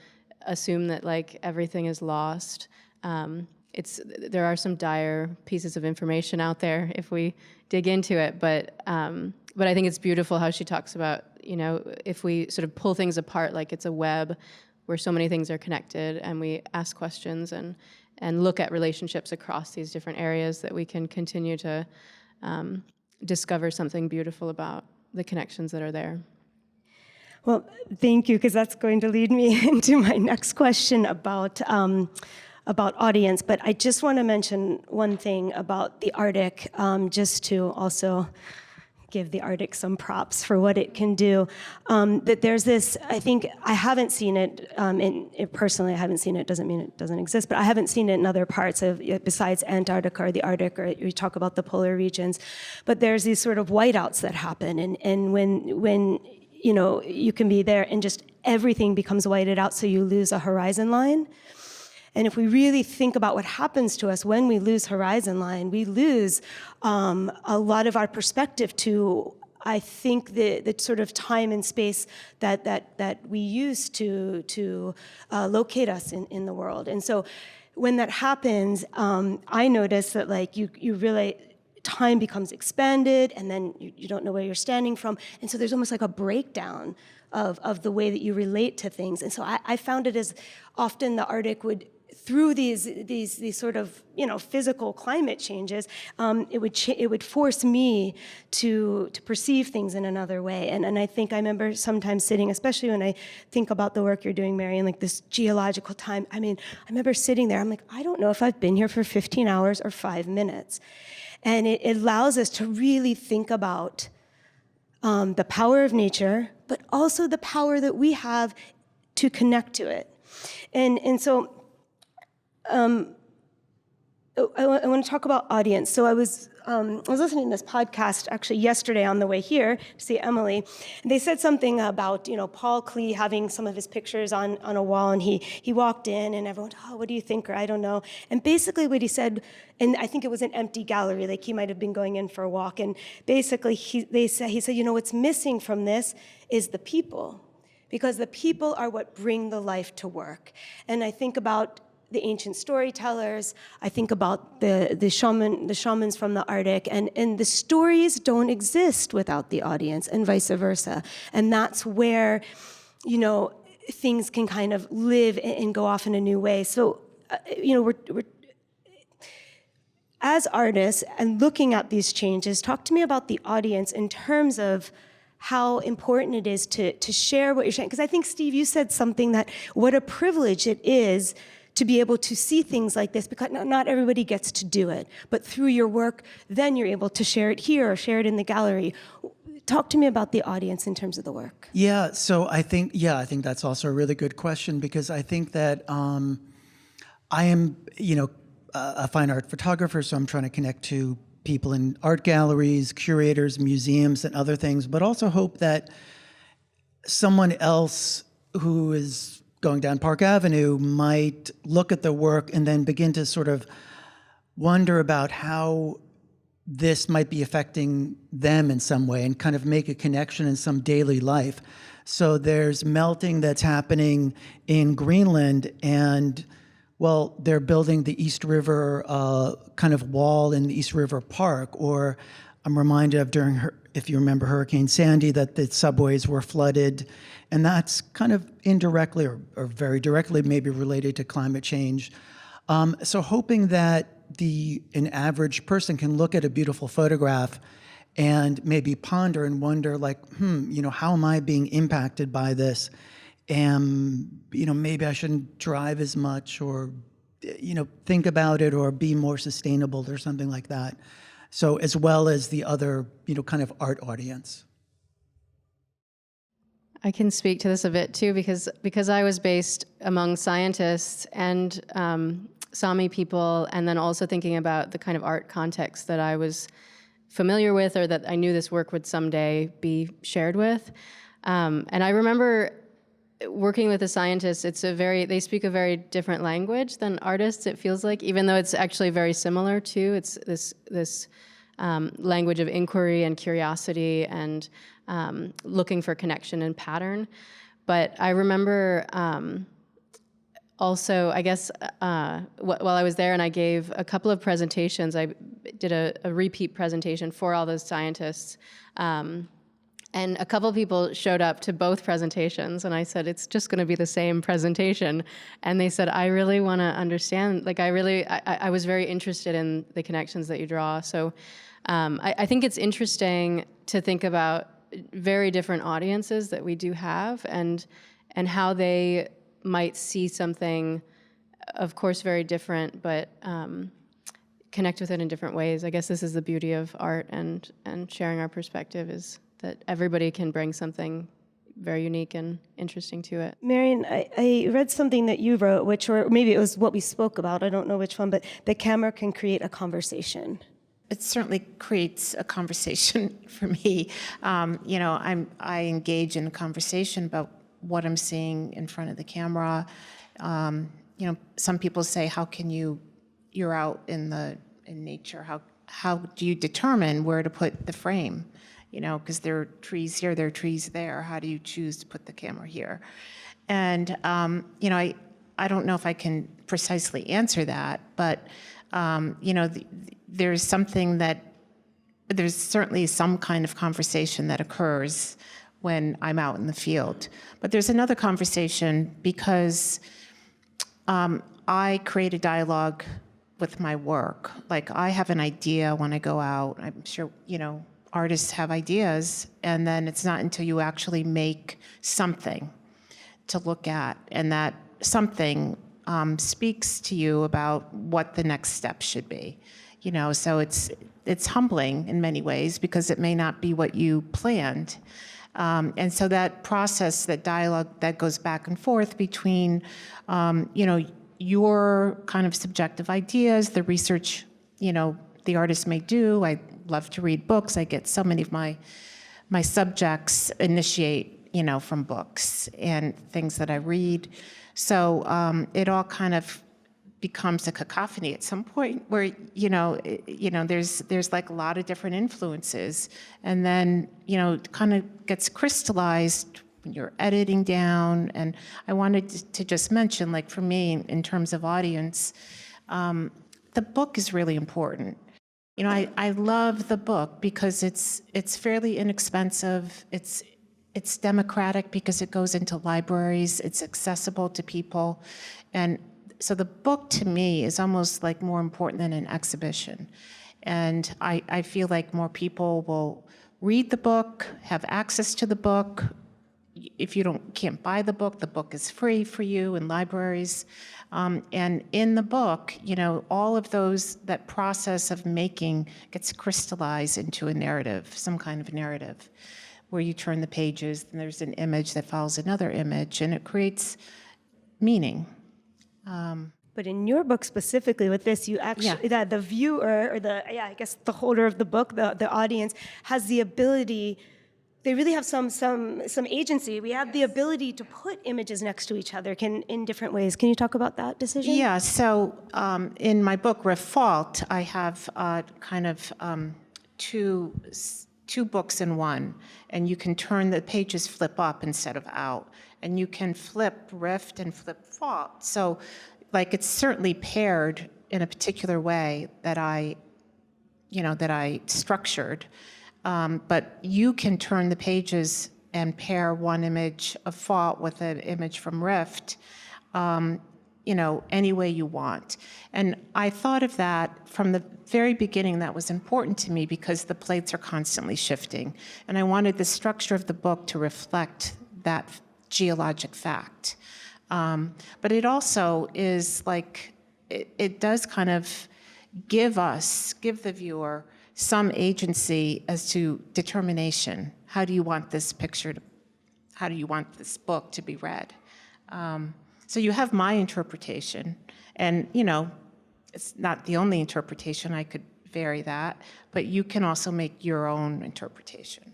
Speaker 6: assume that like everything is lost. There are some dire pieces of information out there if we dig into it, but I think it's beautiful how she talks about, if we sort of pull things apart like it's a web where so many things are connected, and we ask questions and look at relationships across these different areas, that we can continue to discover something beautiful about the connections that are there.
Speaker 3: Well, thank you, because that's going to lead me into my next question about audience. But I just want to mention one thing about the Arctic, just to also give the Arctic some props for what it can do. That there's this, I think, I haven't seen it, personally I haven't seen it, doesn't mean it doesn't exist, but I haven't seen it in other parts of, besides Antarctica or the Arctic, or you talk about the polar regions. But there's these sort of whiteouts that happen, and when you can be there and just everything becomes whited out, so you lose a horizon line. And if we really think about what happens to us when we lose horizon line, we lose a lot of our perspective to, I think, the sort of time and space that we use to locate us in the world. And so when that happens, I notice that like you really, time becomes expanded, and then you don't know where you're standing from. And so there's almost like a breakdown of the way that you relate to things. And so I found it as often the Arctic would, through these sort of physical climate changes, it would force me to perceive things in another way. And I think I remember sometimes sitting, especially when I think about the work you're doing, Marion, like this geological time. I mean, I remember sitting there. I'm like, I don't know if I've been here for 15 hours or 5 minutes, and it allows us to really think about the power of nature, but also the power that we have to connect to it. And so. I want to talk about audience. So I was listening to this podcast actually yesterday on the way here to see Emily. And they said something about Paul Klee having some of his pictures on a wall, and he walked in, and everyone, oh, what do you think? Or I don't know. And basically what he said, and I think it was an empty gallery, like he might have been going in for a walk. And basically he said, what's missing from this is the people. because the people are what bring the life to work. And I think about the ancient storytellers, I think about the shamans from the Arctic, and the stories don't exist without the audience, and vice versa. And that's where, things can kind of live and go off in a new way. So, we're as artists and looking at these changes, talk to me about the audience in terms of how important it is to share what you're sharing. Because I think, Steve, you said something that what a privilege it is to be able to see things like this, because not everybody gets to do it. But through your work, then you're able to share it here or share it in the gallery. Talk to me about the audience in terms of the work.
Speaker 5: Yeah, so I think that's also a really good question, because I think that I am, a fine art photographer, so I'm trying to connect to people in art galleries, curators, museums, and other things, but also hope that someone else who is going down Park Avenue might look at the work and then begin to sort of wonder about how this might be affecting them in some way and kind of make a connection in some daily life. So there's melting that's happening in Greenland, and well, they're building the East River kind of wall in the East River Park. Or I'm reminded of if you remember Hurricane Sandy, that the subways were flooded. And that's kind of indirectly or very directly maybe related to climate change. So hoping that an average person can look at a beautiful photograph and maybe ponder and wonder, like, how am I being impacted by this? And, maybe I shouldn't drive as much, or, think about it, or be more sustainable or something like that. So as well as the other, kind of art audience.
Speaker 6: I can speak to this a bit too, because I was based among scientists and Sami people, and then also thinking about the kind of art context that I was familiar with, or that I knew this work would someday be shared with. And I remember working with the scientists, they speak a very different language than artists, it feels like, even though it's actually very similar too. It's this language of inquiry and curiosity and looking for connection and pattern. But I remember also, I guess, while I was there and I gave a couple of presentations, I did a repeat presentation for all those scientists. And a couple of people showed up to both presentations, and I said, it's just going to be the same presentation. And they said, I really want to understand, like, I was very interested in the connections that you draw. So I think it's interesting to think about very different audiences that we do have, and how they might see something, of course, very different, but connect with it in different ways. I guess this is the beauty of art and sharing our perspective, is that everybody can bring something very unique and interesting to it.
Speaker 3: Marion, I read something that you wrote, or maybe it was what we spoke about, I don't know which one, but the camera can create a conversation.
Speaker 4: It certainly creates a conversation for me. I engage in a conversation about what I'm seeing in front of the camera. Some people say, how can you're out in nature, how do you determine where to put the frame? Because there are trees here, there are trees there. How do you choose to put the camera here? And, I don't know if I can precisely answer that, but, there's certainly some kind of conversation that occurs when I'm out in the field. But there's another conversation because I create a dialogue with my work. Like, I have an idea when I go out. I'm sure, artists have ideas, and then it's not until you actually make something to look at, and that something speaks to you about what the next step should be. So it's humbling in many ways, because it may not be what you planned. And so that process, that dialogue that goes back and forth between, your kind of subjective ideas, the research, the artist may do. I love to read books. I get so many of my subjects initiate, from books and things that I read. So it all kind of becomes a cacophony at some point where, there's like a lot of different influences. And then, it kind of gets crystallized, when you're editing down. And I wanted to just mention, like for me, in terms of audience, the book is really important. You know, I love the book because it's fairly inexpensive. It's democratic because it goes into libraries. It's accessible to people. And so the book to me is almost like more important than an exhibition. And I feel like more people will read the book, have access to the book. If you can't buy the book is free for you in libraries. And in the book, you know, all of that process of making gets crystallized into a narrative, some kind of narrative, where you turn the pages and there's an image that follows another image, and it creates meaning.
Speaker 3: But in your book specifically with this, you actually, that the viewer, or I guess the holder of the book, the audience, has the ability, they really have some agency. We have the ability to put images next to each other in different ways. Can you talk about that decision?
Speaker 4: Yeah, so in my book, Riff Fault, I have kind of two books in one, and you can turn the pages flip up instead of out, and you can flip Rift and flip Fault. So, like, it's certainly paired in a particular way that I structured, but you can turn the pages and pair one image of Fault with an image from Rift, you know, any way you want. And I thought of that from the very beginning. That was important to me because the plates are constantly shifting. And I wanted the structure of the book to reflect that geologic fact. But it also is like, it does kind of give the viewer some agency as to determination. How do you want this book to be read? So you have my interpretation, and you know, it's not the only interpretation. I could vary that, but you can also make your own interpretation.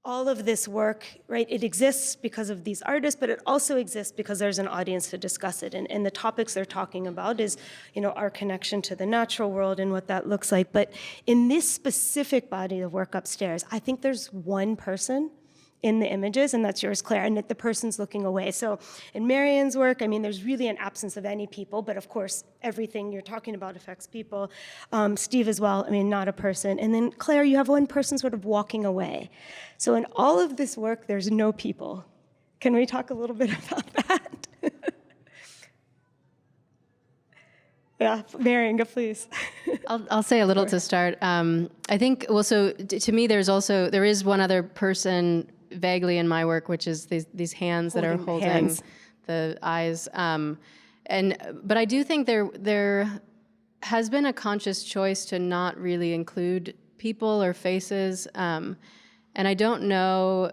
Speaker 3: All of this work, right, it exists because of these artists, but it also exists because there's an audience to discuss it. And the topics they're talking about is, you know, our connection to the natural world and what that looks like. But in this specific body of work upstairs, I think there's one person in the images, and that's yours, Claire, and that the person's looking away. So in Marion's work, I mean, there's really an absence of any people, but of course, everything you're talking about affects people. Steve as well, I mean, not a person. And then Claire, you have one person sort of walking away. So in all of this work, there's no people. Can we talk a little bit about that? Yeah, Marion, go please.
Speaker 6: I'll say a little to start. I think, well, so to me, there is one other person vaguely in my work, which is these hands that are holding the eyes. But I do think there has been a conscious choice to not really include people or faces. And I don't know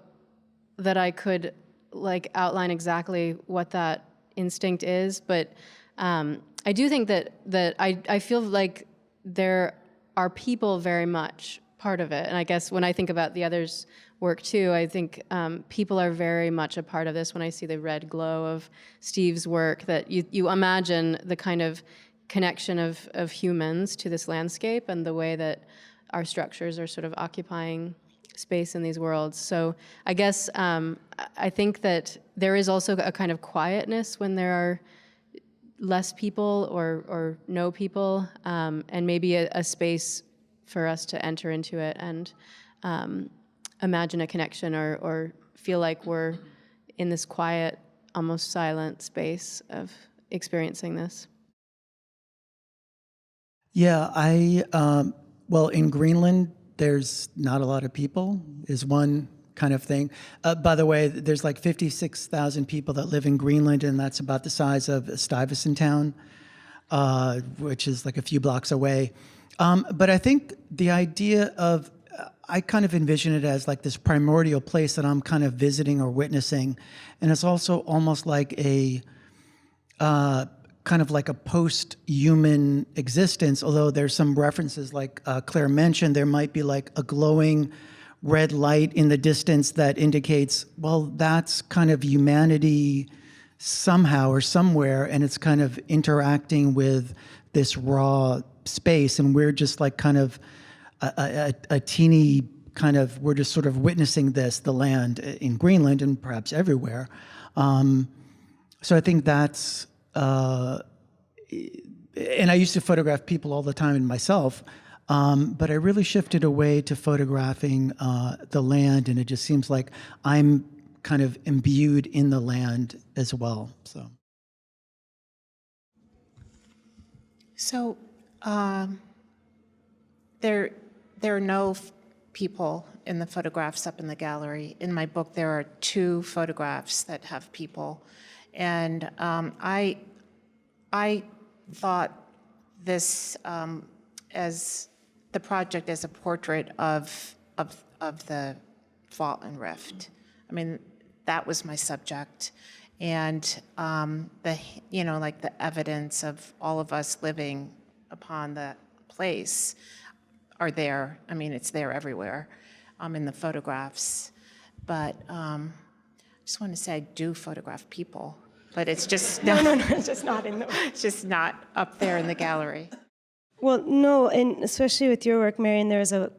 Speaker 6: that I could like outline exactly what that instinct is, but I do think that I feel like there are people very much part of it. And I guess when I think about the others' work too, I think people are very much a part of this. When I see the red glow of Steve's work, that you imagine the kind of connection of humans to this landscape and the way that our structures are sort of occupying space in these worlds. So I guess I think that there is also a kind of quietness when there are less people or no people, and maybe a space for us to enter into it and imagine a connection or feel like we're in this quiet, almost silent space of experiencing this.
Speaker 5: Yeah, well, in Greenland, there's not a lot of people, is one kind of thing. By the way, there's like 56,000 people that live in Greenland, and that's about the size of Stuyvesant Town, which is like a few blocks away. But I think the idea of, I kind of envision it as like this primordial place that I'm kind of visiting or witnessing. And it's also almost like a, kind of like a post-human existence, although there's some references like Claire mentioned, there might be like a glowing red light in the distance that indicates, well, that's kind of humanity somehow or somewhere, and it's kind of interacting with this raw space, and we're just like kind of a teeny we're just sort of witnessing the land in Greenland and perhaps everywhere. So I think that's, and I used to photograph people all the time and myself, but I really shifted away to photographing the land, and it just seems like I'm kind of imbued in the land as well.
Speaker 4: So there are no people in the photographs up in the gallery. In my book, there are 2 photographs that have people, and I thought this as the project as a portrait of the fault and rift. I mean, that was my subject, and like the evidence of all of us living upon the place are there. I mean, it's there everywhere in the photographs. But I just want to say I do photograph people, but it's just
Speaker 3: No, it's just not in the.
Speaker 4: it's just not up there in the gallery.
Speaker 3: Well, no, and especially with your work, Marion, there's a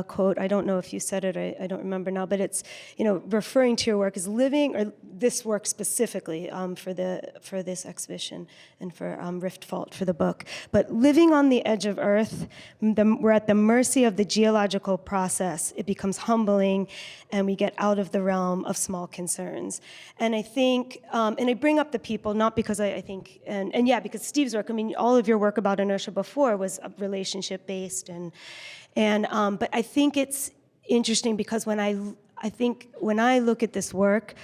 Speaker 3: quote, I don't know if you said it, I don't remember now, but it's, referring to your work as living, or this work specifically for this exhibition and for Rift Fault for the book, but living on the edge of Earth, we're at the mercy of the geological process. It becomes humbling, and we get out of the realm of small concerns. And I think, and I bring up the people, not because I think, and yeah, because Steve's work, I mean, all of your work about inertia before was relationship-based, but I think it's interesting because when I look at this work,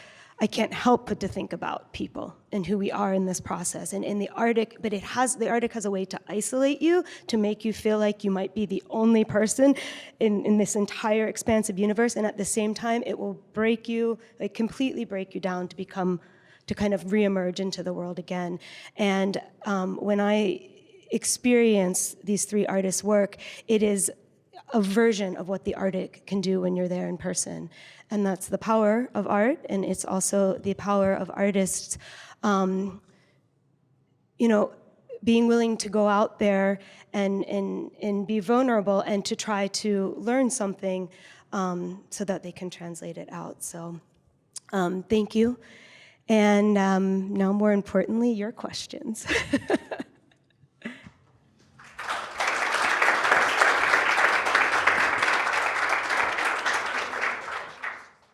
Speaker 3: I can't help but to think about people and who we are in this process. And in the Arctic, but the Arctic has a way to isolate you, to make you feel like you might be the only person in this entire expansive universe. And at the same time, it will break you, like completely break you down to kind of reemerge into the world again. And when I experience these 3 artists' work, it is a version of what the Arctic can do when you're there in person. And that's the power of art, and it's also the power of artists, being willing to go out there and be vulnerable and to try to learn something so that they can translate it out. So thank you. And now, more importantly, your questions.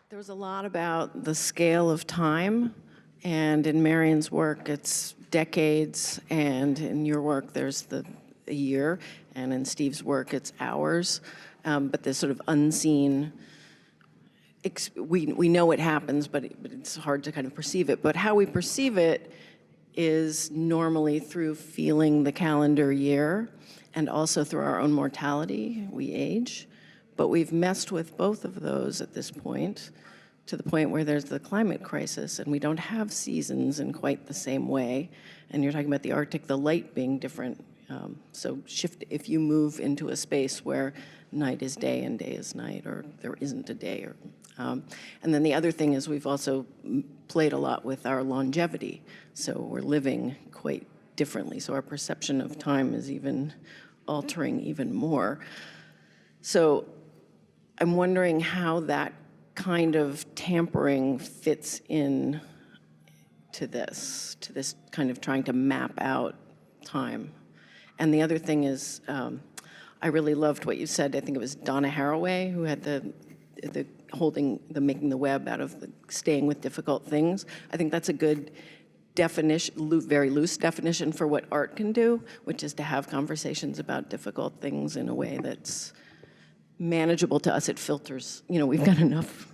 Speaker 7: There was a lot about the scale of time, and in Marion's work, it's decades, and in your work, there's a year, and in Steve's work, it's hours. But there's sort of unseen, we know it happens, but it's hard to kind of perceive it. But how we perceive it is normally through feeling the calendar year, and also through our own mortality. We age. But we've messed with both of those at this point, to the point where there's the climate crisis, and we don't have seasons in quite the same way. And you're talking about the Arctic, the light being different. So if you move into a space where night is day and day is night, or there isn't a day. And then the other thing is we've also played a lot with our longevity. So we're living quite differently. So our perception of time is even altering even more. So I'm wondering how that kind of tampering fits in to this kind of trying to map out time. And the other thing is, I really loved what you said. I think it was Donna Haraway who had the making the web out of the staying with difficult things. I think that's a good definition, very loose definition for what art can do, which is to have conversations about difficult things in a way that's manageable to us. It filters, we've got enough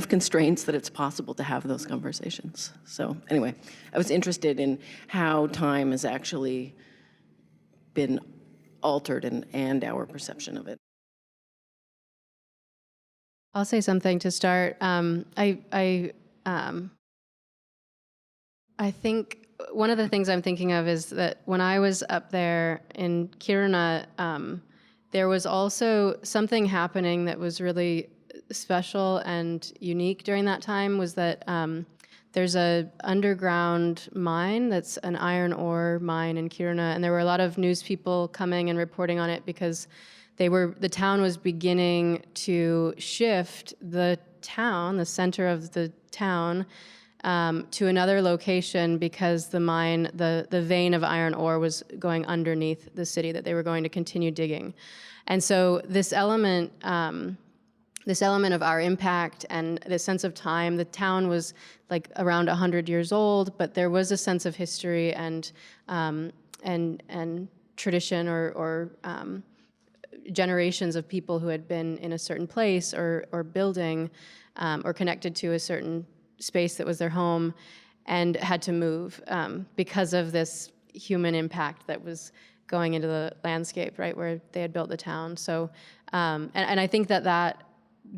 Speaker 7: constraints that it's possible to have those conversations. So anyway, I was interested in how time has actually been altered and our perception of it.
Speaker 6: I'll say something to start. I think one of the things I'm thinking of is that when I was up there in Kiruna, there was also something happening that was really special and unique during that time, was that there's a underground mine that's an iron ore mine in Kiruna, and there were a lot of news people coming and reporting on it because the town was beginning to shift the town, the center of the town, to another location because the vein of iron ore was going underneath the city that they were going to continue digging. And so this element of our impact and the sense of time, the town was like around 100 years old, but there was a sense of history and tradition or generations of people who had been in a certain place or building or connected to a certain space that was their home and had to move because of this human impact that was going into the landscape, right, where they had built the town. So, and I think that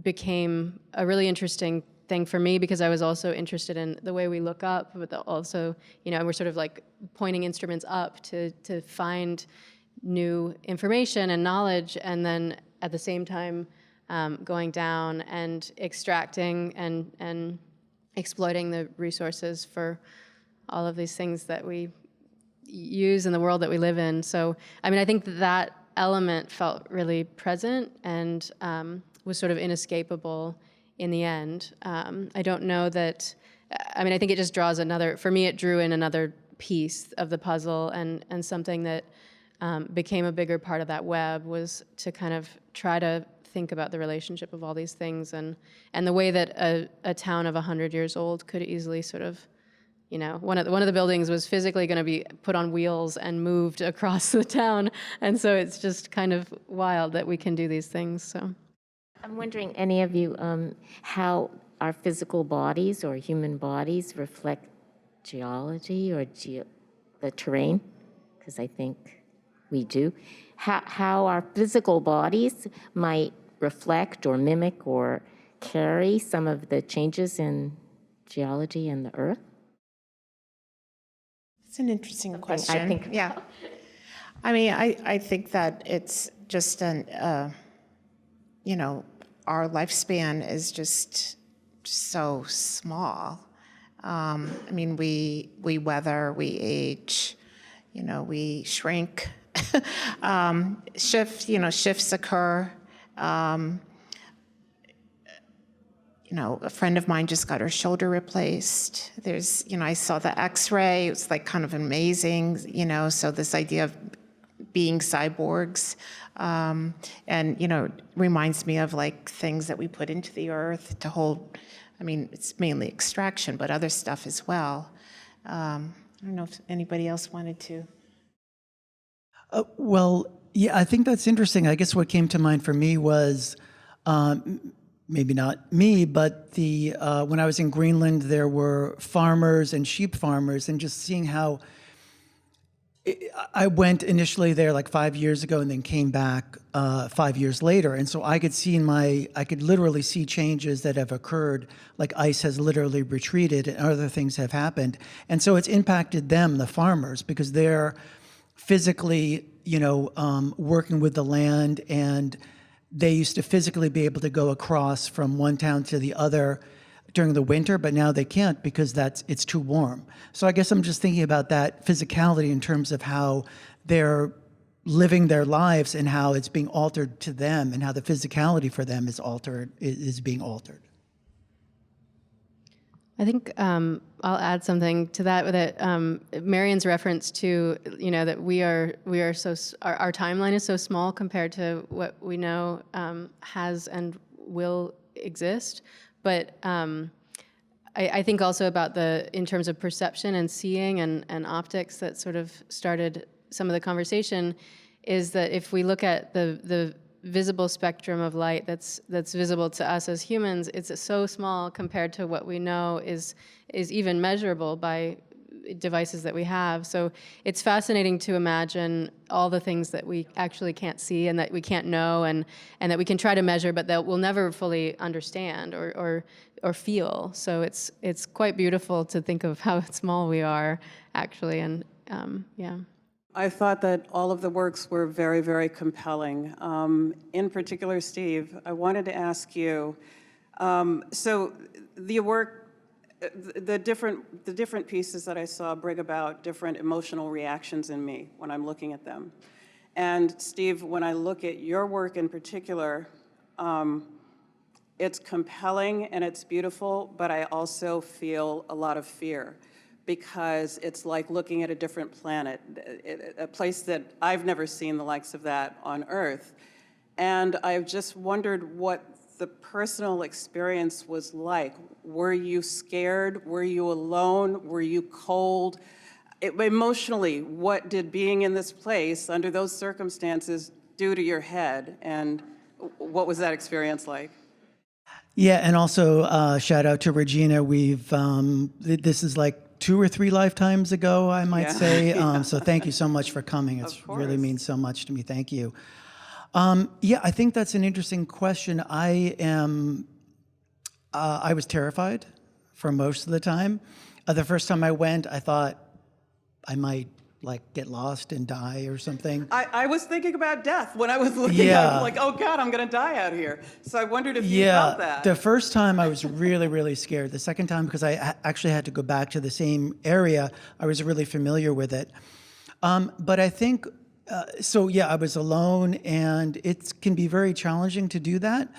Speaker 6: became a really interesting thing for me because I was also interested in the way we look up, but also, we're sort of like pointing instruments up to find new information and knowledge, and then at the same time going down and extracting and exploiting the resources for all of these things that we use in the world that we live in. So, I mean, I think that element felt really present and was sort of inescapable in the end. I don't know that, I think it just draws for me it drew in another piece of the puzzle, and something that became a bigger part of that web was to kind of try to think about the relationship of all these things and the way that a town of 100 years old could easily sort of, one of the buildings was physically going to be put on wheels and moved across the town, and so it's just kind of wild that we can do these things. So,
Speaker 8: I'm wondering, any of you, how our physical bodies or human bodies reflect geology or the terrain, because I think we do. How our physical bodies might reflect or mimic or carry some of the changes in geology and the earth?
Speaker 4: It's an interesting question.
Speaker 8: I think.
Speaker 4: Yeah. I think that it's just our lifespan is just so small. We weather, we age, we shrink. Shifts occur. A friend of mine just got her shoulder replaced. I saw the X-ray. It was like kind of amazing, so this idea of being cyborgs, reminds me of like things that we put into the earth to hold, it's mainly extraction, but other stuff as well. I don't know if anybody else wanted to.
Speaker 5: Well, yeah, I think that's interesting. I guess what came to mind for me was, maybe not me, but when I was in Greenland, there were farmers and sheep farmers, and just seeing how I went initially there like 5 years ago and then came back 5 years later. And so I could literally see changes that have occurred, like ice has literally retreated and other things have happened. And so it's impacted them, the farmers, because they're physically, working with the land, and they used to physically be able to go across from one town to the other during the winter, but now they can't because it's too warm. So I guess I'm just thinking about that physicality in terms of how they're living their lives and how it's being altered to them, and how the physicality for them is being altered.
Speaker 6: I think I'll add something to that Marion's reference to, that we are our timeline is so small compared to what we know has and will exist. But I think also about in terms of perception and seeing and optics that sort of started some of the conversation, is that if we look at the visible spectrum of light that's visible to us as humans, it's so small compared to what we know is even measurable by devices that we have. So it's fascinating to imagine all the things that we actually can't see and that we can't know and that we can try to measure, but that we'll never fully understand or feel. So it's quite beautiful to think of how small we are, actually, and yeah.
Speaker 9: I thought that all of the works were very, very compelling. In particular, Steve, I wanted to ask you, so the work, the different pieces that I saw bring about different emotional reactions in me when I'm looking at them. And Steve, when I look at your work in particular, it's compelling and it's beautiful, but I also feel a lot of fear because it's like looking at a different planet, a place that I've never seen the likes of that on Earth. And I've just wondered what the personal experience was like. Were you scared? Were you alone? Were you cold? Emotionally, what did being in this place under those circumstances do to your head? And what was that experience like?
Speaker 5: Yeah, and also shout out to Regina. This is like 2 or 3 lifetimes ago, I might say. So thank you so much for coming. It really means so much to me. Thank you. Yeah, I think that's an interesting question. I was terrified for most of the time. The first time I went, I thought I might get lost and die or something.
Speaker 9: I was thinking about death when I was looking. I was like, oh God, I'm going to die out here. So I wondered if you felt that.
Speaker 5: The first time I was really, really scared. The second time, because I actually had to go back to the same area, I was really familiar with it. But I think, I was alone, and it can be very challenging to do that.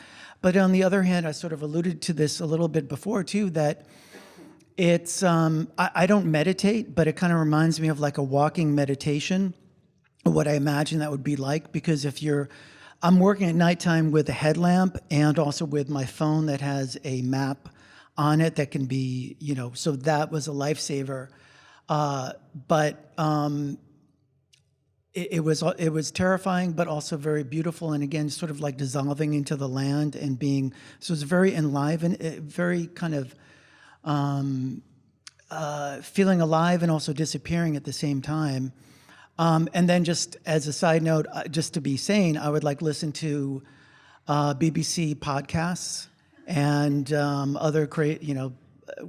Speaker 5: But on the other hand, I sort of alluded to this a little bit before too, that it's, I don't meditate, but it kind of reminds me of like a walking meditation, what I imagine that would be like, because I'm working at nighttime with a headlamp and also with my phone that has a map on it that can be, so that was a lifesaver. It was terrifying, but also very beautiful, and again, sort of like dissolving into the land and being, so it's very enlivened, very kind of, feeling alive and also disappearing at the same time. And then just as a side note, just to be sane, I would listen to BBC podcasts and other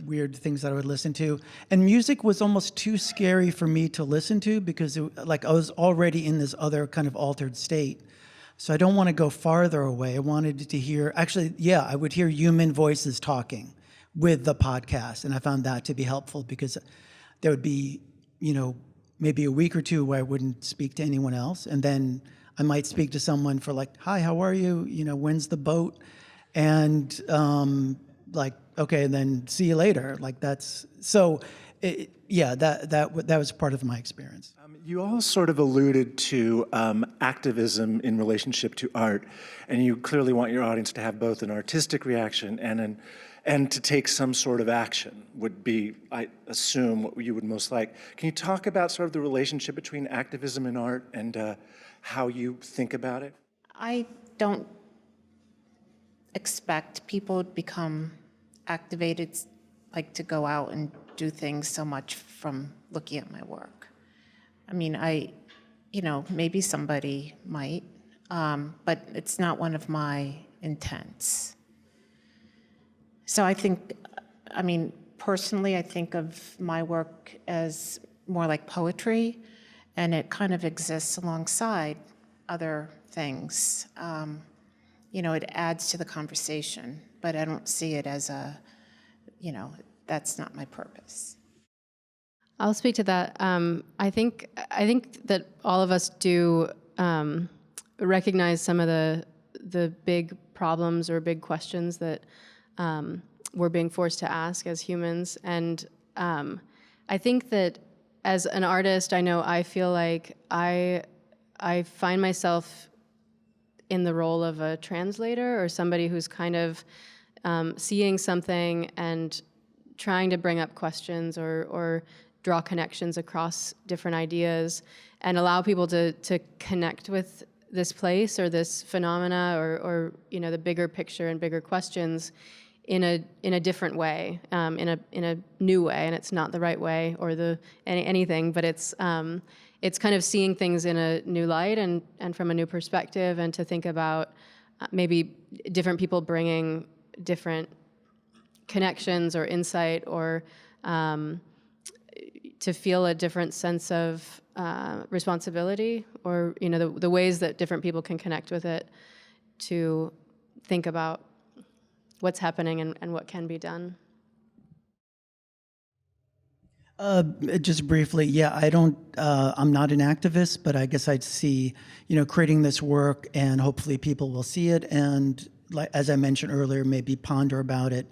Speaker 5: weird things that I would listen to. And music was almost too scary for me to listen to because I was already in this other kind of altered state. So I don't want to go farther away. I wanted to hear, I would hear human voices talking with the podcast. And I found that to be helpful because there would be, maybe a week or two where I wouldn't speak to anyone else. And then I might speak to someone for hi, how are you? When's the boat? And okay, and then see you later. That was part of my experience.
Speaker 10: You all sort of alluded to activism in relationship to art, and you clearly want your audience to have both an artistic reaction and to take some sort of action would be, I assume, what you would most like. Can you talk about sort of the relationship between activism and art and how you think about it?
Speaker 4: I don't expect people to become activated, to go out and do things so much from looking at my work. I mean, maybe somebody might, but it's not one of my intents. So I think, personally, I think of my work as more like poetry, and it kind of exists alongside other things. It adds to the conversation, but I don't see it as that's not my purpose.
Speaker 6: I'll speak to that. I think that all of us do recognize some of the big problems or big questions that we're being forced to ask as humans. And I think that as an artist, I know I feel like I find myself in the role of a translator or somebody who's kind of seeing something and trying to bring up questions or draw connections across different ideas and allow people to connect with this place or this phenomena or the bigger picture and bigger questions in a different way, in a new way, and it's not the right way or anything, but it's kind of seeing things in a new light and from a new perspective, and to think about maybe different people bringing different connections or insight or to feel a different sense of responsibility or the ways that different people can connect with it to think about what's happening and what can be done.
Speaker 5: Just briefly, yeah, I'm not an activist, but I guess I'd see, creating this work and hopefully people will see it and, like, as I mentioned earlier, maybe ponder about it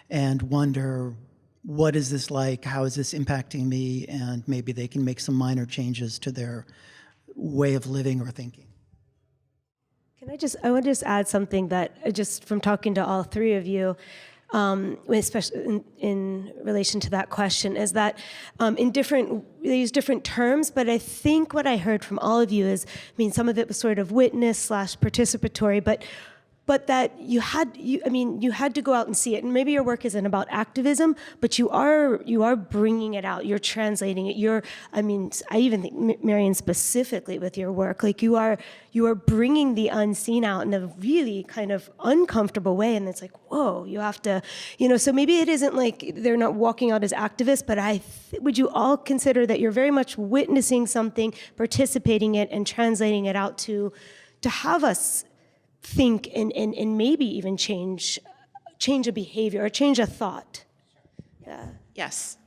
Speaker 5: and wonder, what is this like? How is this impacting me? And maybe they can make some minor changes to their way of living or thinking.
Speaker 3: I want to just add something that just from talking to all three of you, especially in relation to that question, is that they use different terms, but I think what I heard from all of you is, some of it was sort of witness / participatory, but that you had to go out and see it. And maybe your work isn't about activism, but you are bringing it out. You're translating it. I even think, Marion, specifically with your work, like you are bringing the unseen out in a really kind of uncomfortable way. And it's like, whoa, you have to, so maybe it isn't like they're not walking out as activists, but would you all consider that you're very much witnessing something, participating in it, and translating it out to have us think and maybe even change a behavior or change a thought. Yeah.
Speaker 4: Yes.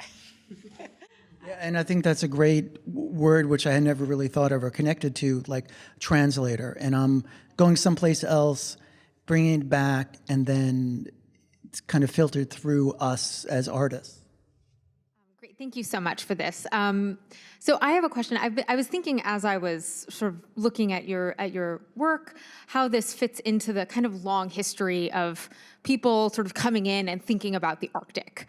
Speaker 5: Yeah, and I think that's a great word, which I had never really thought of or connected to, like translator. And I'm going someplace else, bringing it back, and then it's kind of filtered through us as artists.
Speaker 11: Great, thank you so much for this. So I have a question. I was thinking as I was sort of looking at your work, how this fits into the kind of long history of people sort of coming in and thinking about the Arctic.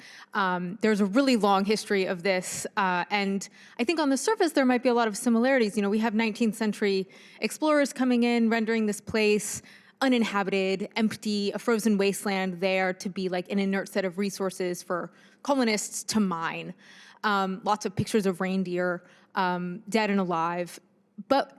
Speaker 11: There's a really long history of this, and I think on the surface there might be a lot of similarities. We have 19th century explorers coming in, rendering this place uninhabited, empty, a frozen wasteland there to be like an inert set of resources for colonists to mine. Lots of pictures of reindeer, dead and alive. But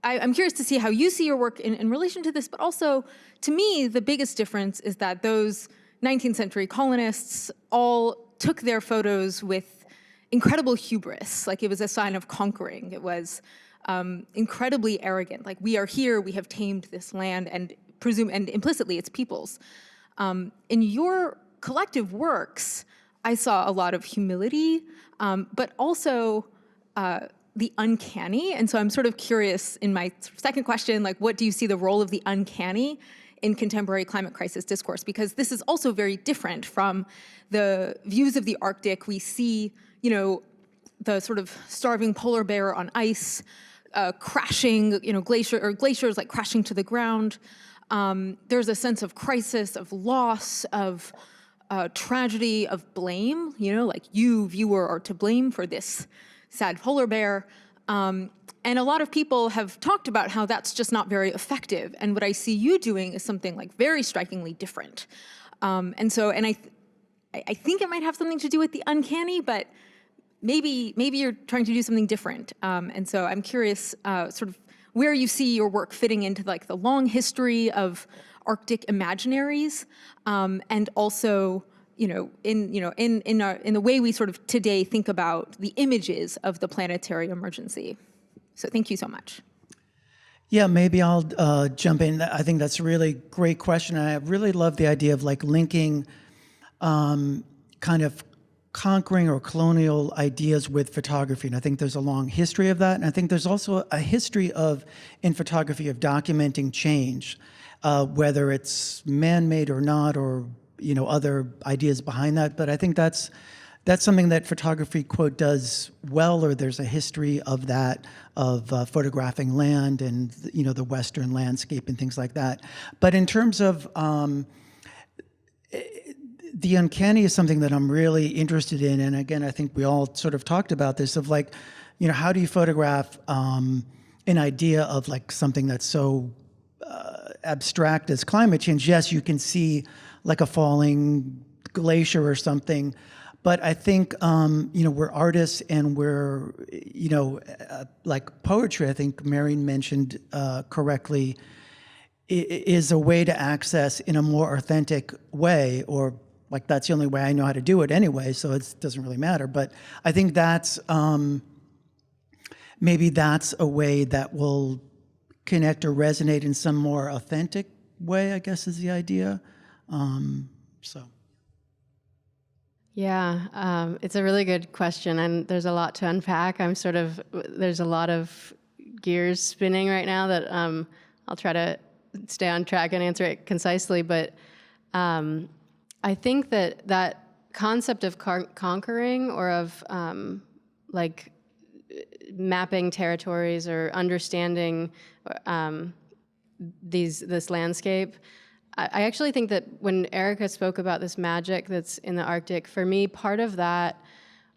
Speaker 11: I'm curious to see how you see your work in relation to this, but also, to me, the biggest difference is that those 19th century colonists all took their photos with incredible hubris, like it was a sign of conquering. It was incredibly arrogant, like we are here, we have tamed this land, and implicitly it's people's. In your collective works, I saw a lot of humility, but also the uncanny. And so I'm sort of curious in my second question, like, what do you see the role of the uncanny in contemporary climate crisis discourse? Because this is also very different from the views of the Arctic. We see, the sort of starving polar bear on ice, crashing, glaciers like crashing to the ground. There's a sense of crisis, of loss, of tragedy, of blame, like you, viewer, are to blame for this sad polar bear. And a lot of people have talked about how that's just not very effective. And what I see you doing is something like very strikingly different. I think it might have something to do with the uncanny, but maybe you're trying to do something different. And so I'm curious sort of where you see your work fitting into like the long history of Arctic imaginaries, and also, in the way we sort of today think about the images of the planetary emergency. So thank you so much.
Speaker 5: Yeah, maybe I'll jump in. I think that's a really great question. I really love the idea of like linking kind of conquering or colonial ideas with photography. And I think there's a long history of that. And I think there's also a history in photography of documenting change, whether it's man-made or not, or other ideas behind that. But I think that's something that photography, quote, does well, or there's a history of that, of photographing land and, the Western landscape and things like that. But in terms of the uncanny is something that I'm really interested in. And again, I think we all sort of talked about this of like, how do you photograph an idea of like something that's so abstract as climate change? Yes, you can see like a falling glacier or something. But I think, we're artists and we're, like poetry, I think Marion mentioned correctly, is a way to access in a more authentic way, or like that's the only way I know how to do it anyway, so it doesn't really matter. But I think that's, maybe that's a way that will connect or resonate in some more authentic way, I guess is the idea. So.
Speaker 6: Yeah, it's a really good question, and there's a lot to unpack. There's a lot of gears spinning right now that I'll try to stay on track and answer it concisely, but I think that concept of conquering or of like mapping territories or understanding this landscape, I actually think that when Erika spoke about this magic that's in the Arctic, for me, part of that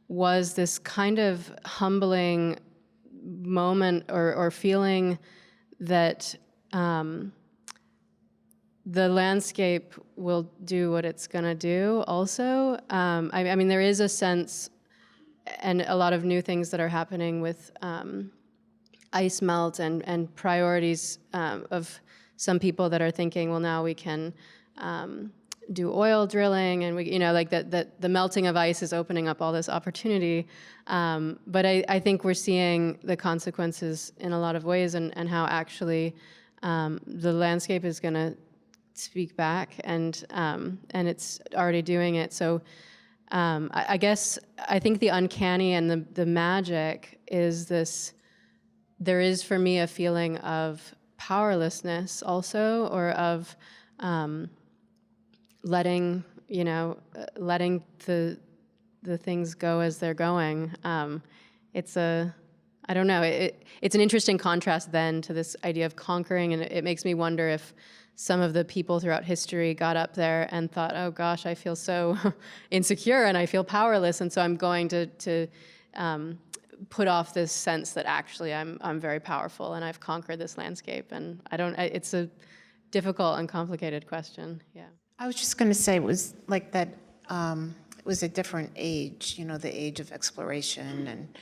Speaker 6: was this kind of humbling moment or feeling that the landscape will do what it's going to do also. I mean, there is a sense and a lot of new things that are happening with ice melt and priorities of some people that are thinking, well, now we can do oil drilling, and like that the melting of ice is opening up all this opportunity. But I think we're seeing the consequences in a lot of ways, and how actually the landscape is going to speak back, and it's already doing it. So I guess I think the uncanny and the magic is this. There is for me a feeling of powerlessness also, or of letting the things go as they're going. I don't know. It's an interesting contrast then to this idea of conquering, and it makes me wonder if some of the people throughout history got up there and thought, oh gosh, I feel so insecure and I feel powerless, and so I'm going to put off this sense that actually I'm very powerful and I've conquered this landscape. And it's a difficult and complicated question. Yeah.
Speaker 4: I was just going to say it was like that. It was a different age, the age of exploration, and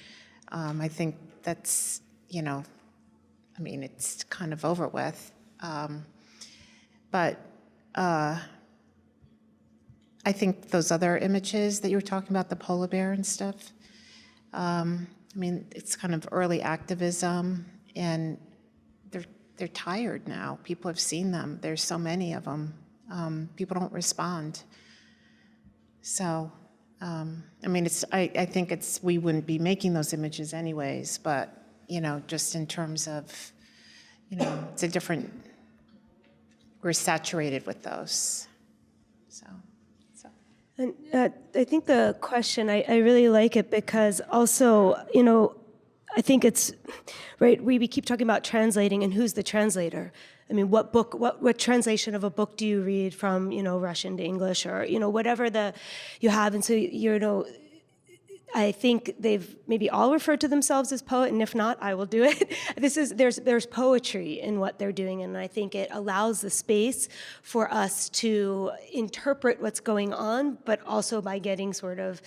Speaker 4: I think that's, it's kind of over with. But I think those other images that you were talking about, the polar bear and stuff, it's kind of early activism, and they're tired now. People have seen them. There's so many of them. People don't respond. So, I think we wouldn't be making those images anyways, but, just in terms of, it's a different, we're saturated with those, so.
Speaker 3: And I think the question, I really like it because also, I think it's, right, we keep talking about translating and who's the translator. I mean, what translation of a book do you read from, Russian to English, or, whatever you have. And so, I think they've maybe all referred to themselves as poet, and if not, I will do it. There's poetry in what they're doing, and I think it allows the space for us to interpret what's going on, but also by getting sort of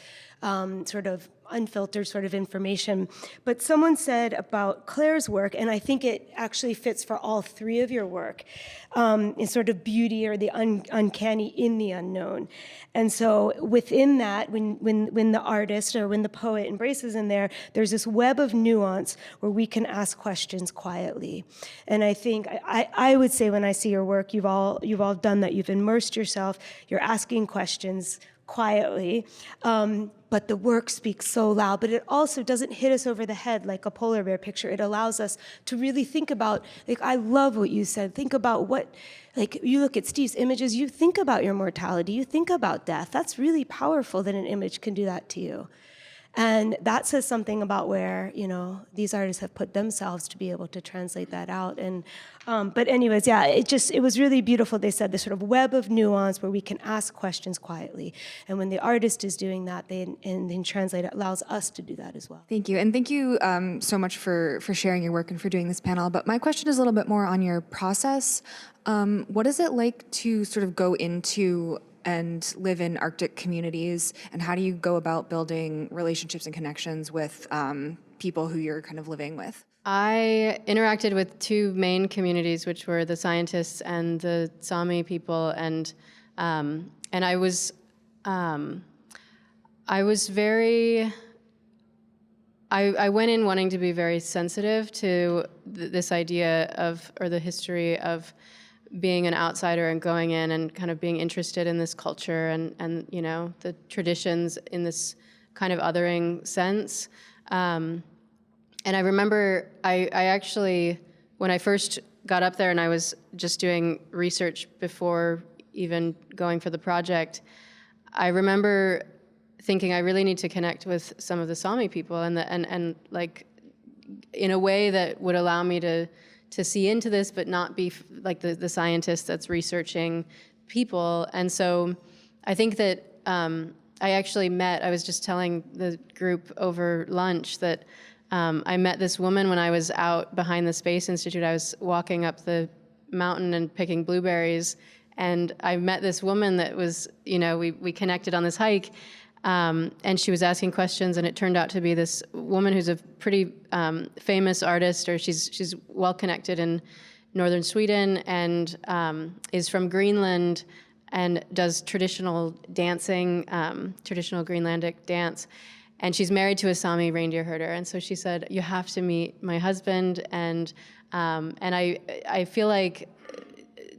Speaker 3: unfiltered sort of information. But someone said about Clare's work, and I think it actually fits for all three of your work, is sort of beauty or the uncanny in the unknown. And so within that, when the artist or when the poet embraces in there, there's this web of nuance where we can ask questions quietly. And I think I would say when I see your work, you've all done that. You've immersed yourself. You're asking questions quietly, but the work speaks so loud, but it also doesn't hit us over the head like a polar bear picture. It allows us to really think about, I love what you said, think about you look at Steve's images, you think about your mortality, you think about death. That's really powerful that an image can do that to you. And that says something about where, these artists have put themselves to be able to translate that out. And, but anyways, yeah, it was really beautiful. They said this sort of web of nuance where we can ask questions quietly. And when the artist is doing that, and translate, it allows us to do that as well.
Speaker 12: Thank you. And thank you so much for sharing your work and for doing this panel. But my question is a little bit more on your process. What is it like to sort of go into and live in Arctic communities, and how do you go about building relationships and connections with people who you're kind of living with?
Speaker 6: I interacted with two main communities, which were the scientists and the Sami people, and I was very. I went in wanting to be very sensitive to this idea of, or the history of, being an outsider and going in and kind of being interested in this culture and you know, the traditions in this kind of othering sense. And I remember I actually, when I first got up there and I was just doing research before even going for the project, I remember thinking I really need to connect with some of the Sami people and like in a way that would allow me to see into this, but not be like the scientist that's researching people. And so I think that I actually I was just telling the group over lunch that I met this woman when I was out behind the Space Institute. I was walking up the mountain and picking blueberries, and I met this woman that was, you know, we connected on this hike, and she was asking questions, and it turned out to be this woman who's a pretty famous artist, or she's well connected in northern Sweden, and is from Greenland, and does traditional dancing, traditional Greenlandic dance. And she's married to a Sami reindeer herder. And so she said, you have to meet my husband. And I feel like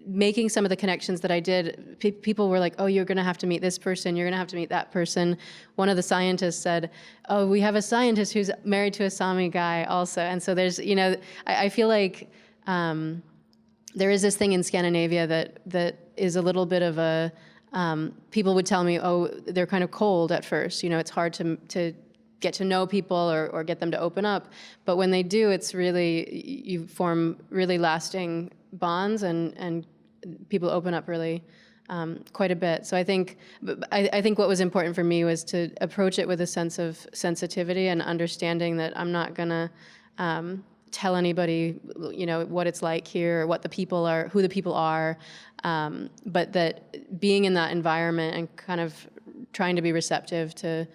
Speaker 6: making some of the connections that I did, people were like, oh, you're going to have to meet this person. You're going to have to meet that person. One of the scientists said, oh, we have a scientist who's married to a Sami guy also. And so there's, you know, I feel like there is this thing in Scandinavia that is a little bit of a, people would tell me, oh, they're kind of cold at first. You know, it's hard to get to know people or get them to open up. But when they do, it's really, you form really lasting bonds and people open up really quite a bit. So I think what was important for me was to approach it with a sense of sensitivity and understanding that I'm not gonna tell anybody, you know, what it's like here or what the people are, who the people are, but that being in that environment and kind of trying to be receptive to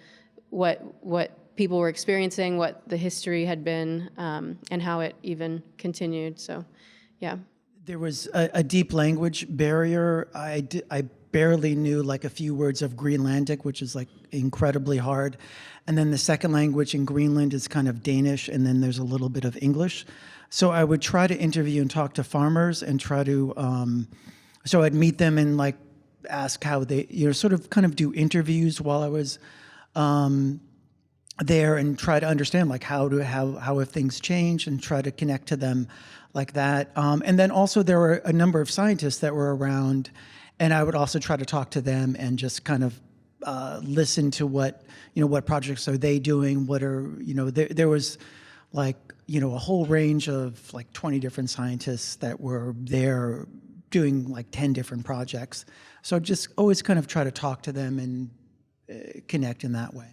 Speaker 6: what people were experiencing, what the history had been, and how it even continued. So, yeah.
Speaker 5: There was a deep language barrier. I barely knew like a few words of Greenlandic, which is like incredibly hard. And then the second language in Greenland is kind of Danish, and then there's a little bit of English. So I would try to interview and talk to farmers and try to, so I'd meet them and like ask how they, you know, sort of kind of do interviews while I was there and try to understand like how have things changed and try to connect to them like that. And then also there were a number of scientists that were around, and I would also try to talk to them and just kind of listen to what projects are they doing, what are, you know, there was like, you know, a whole range of like 20 different scientists that were there doing like 10 different projects. So just always kind of try to talk to them and connect in that way.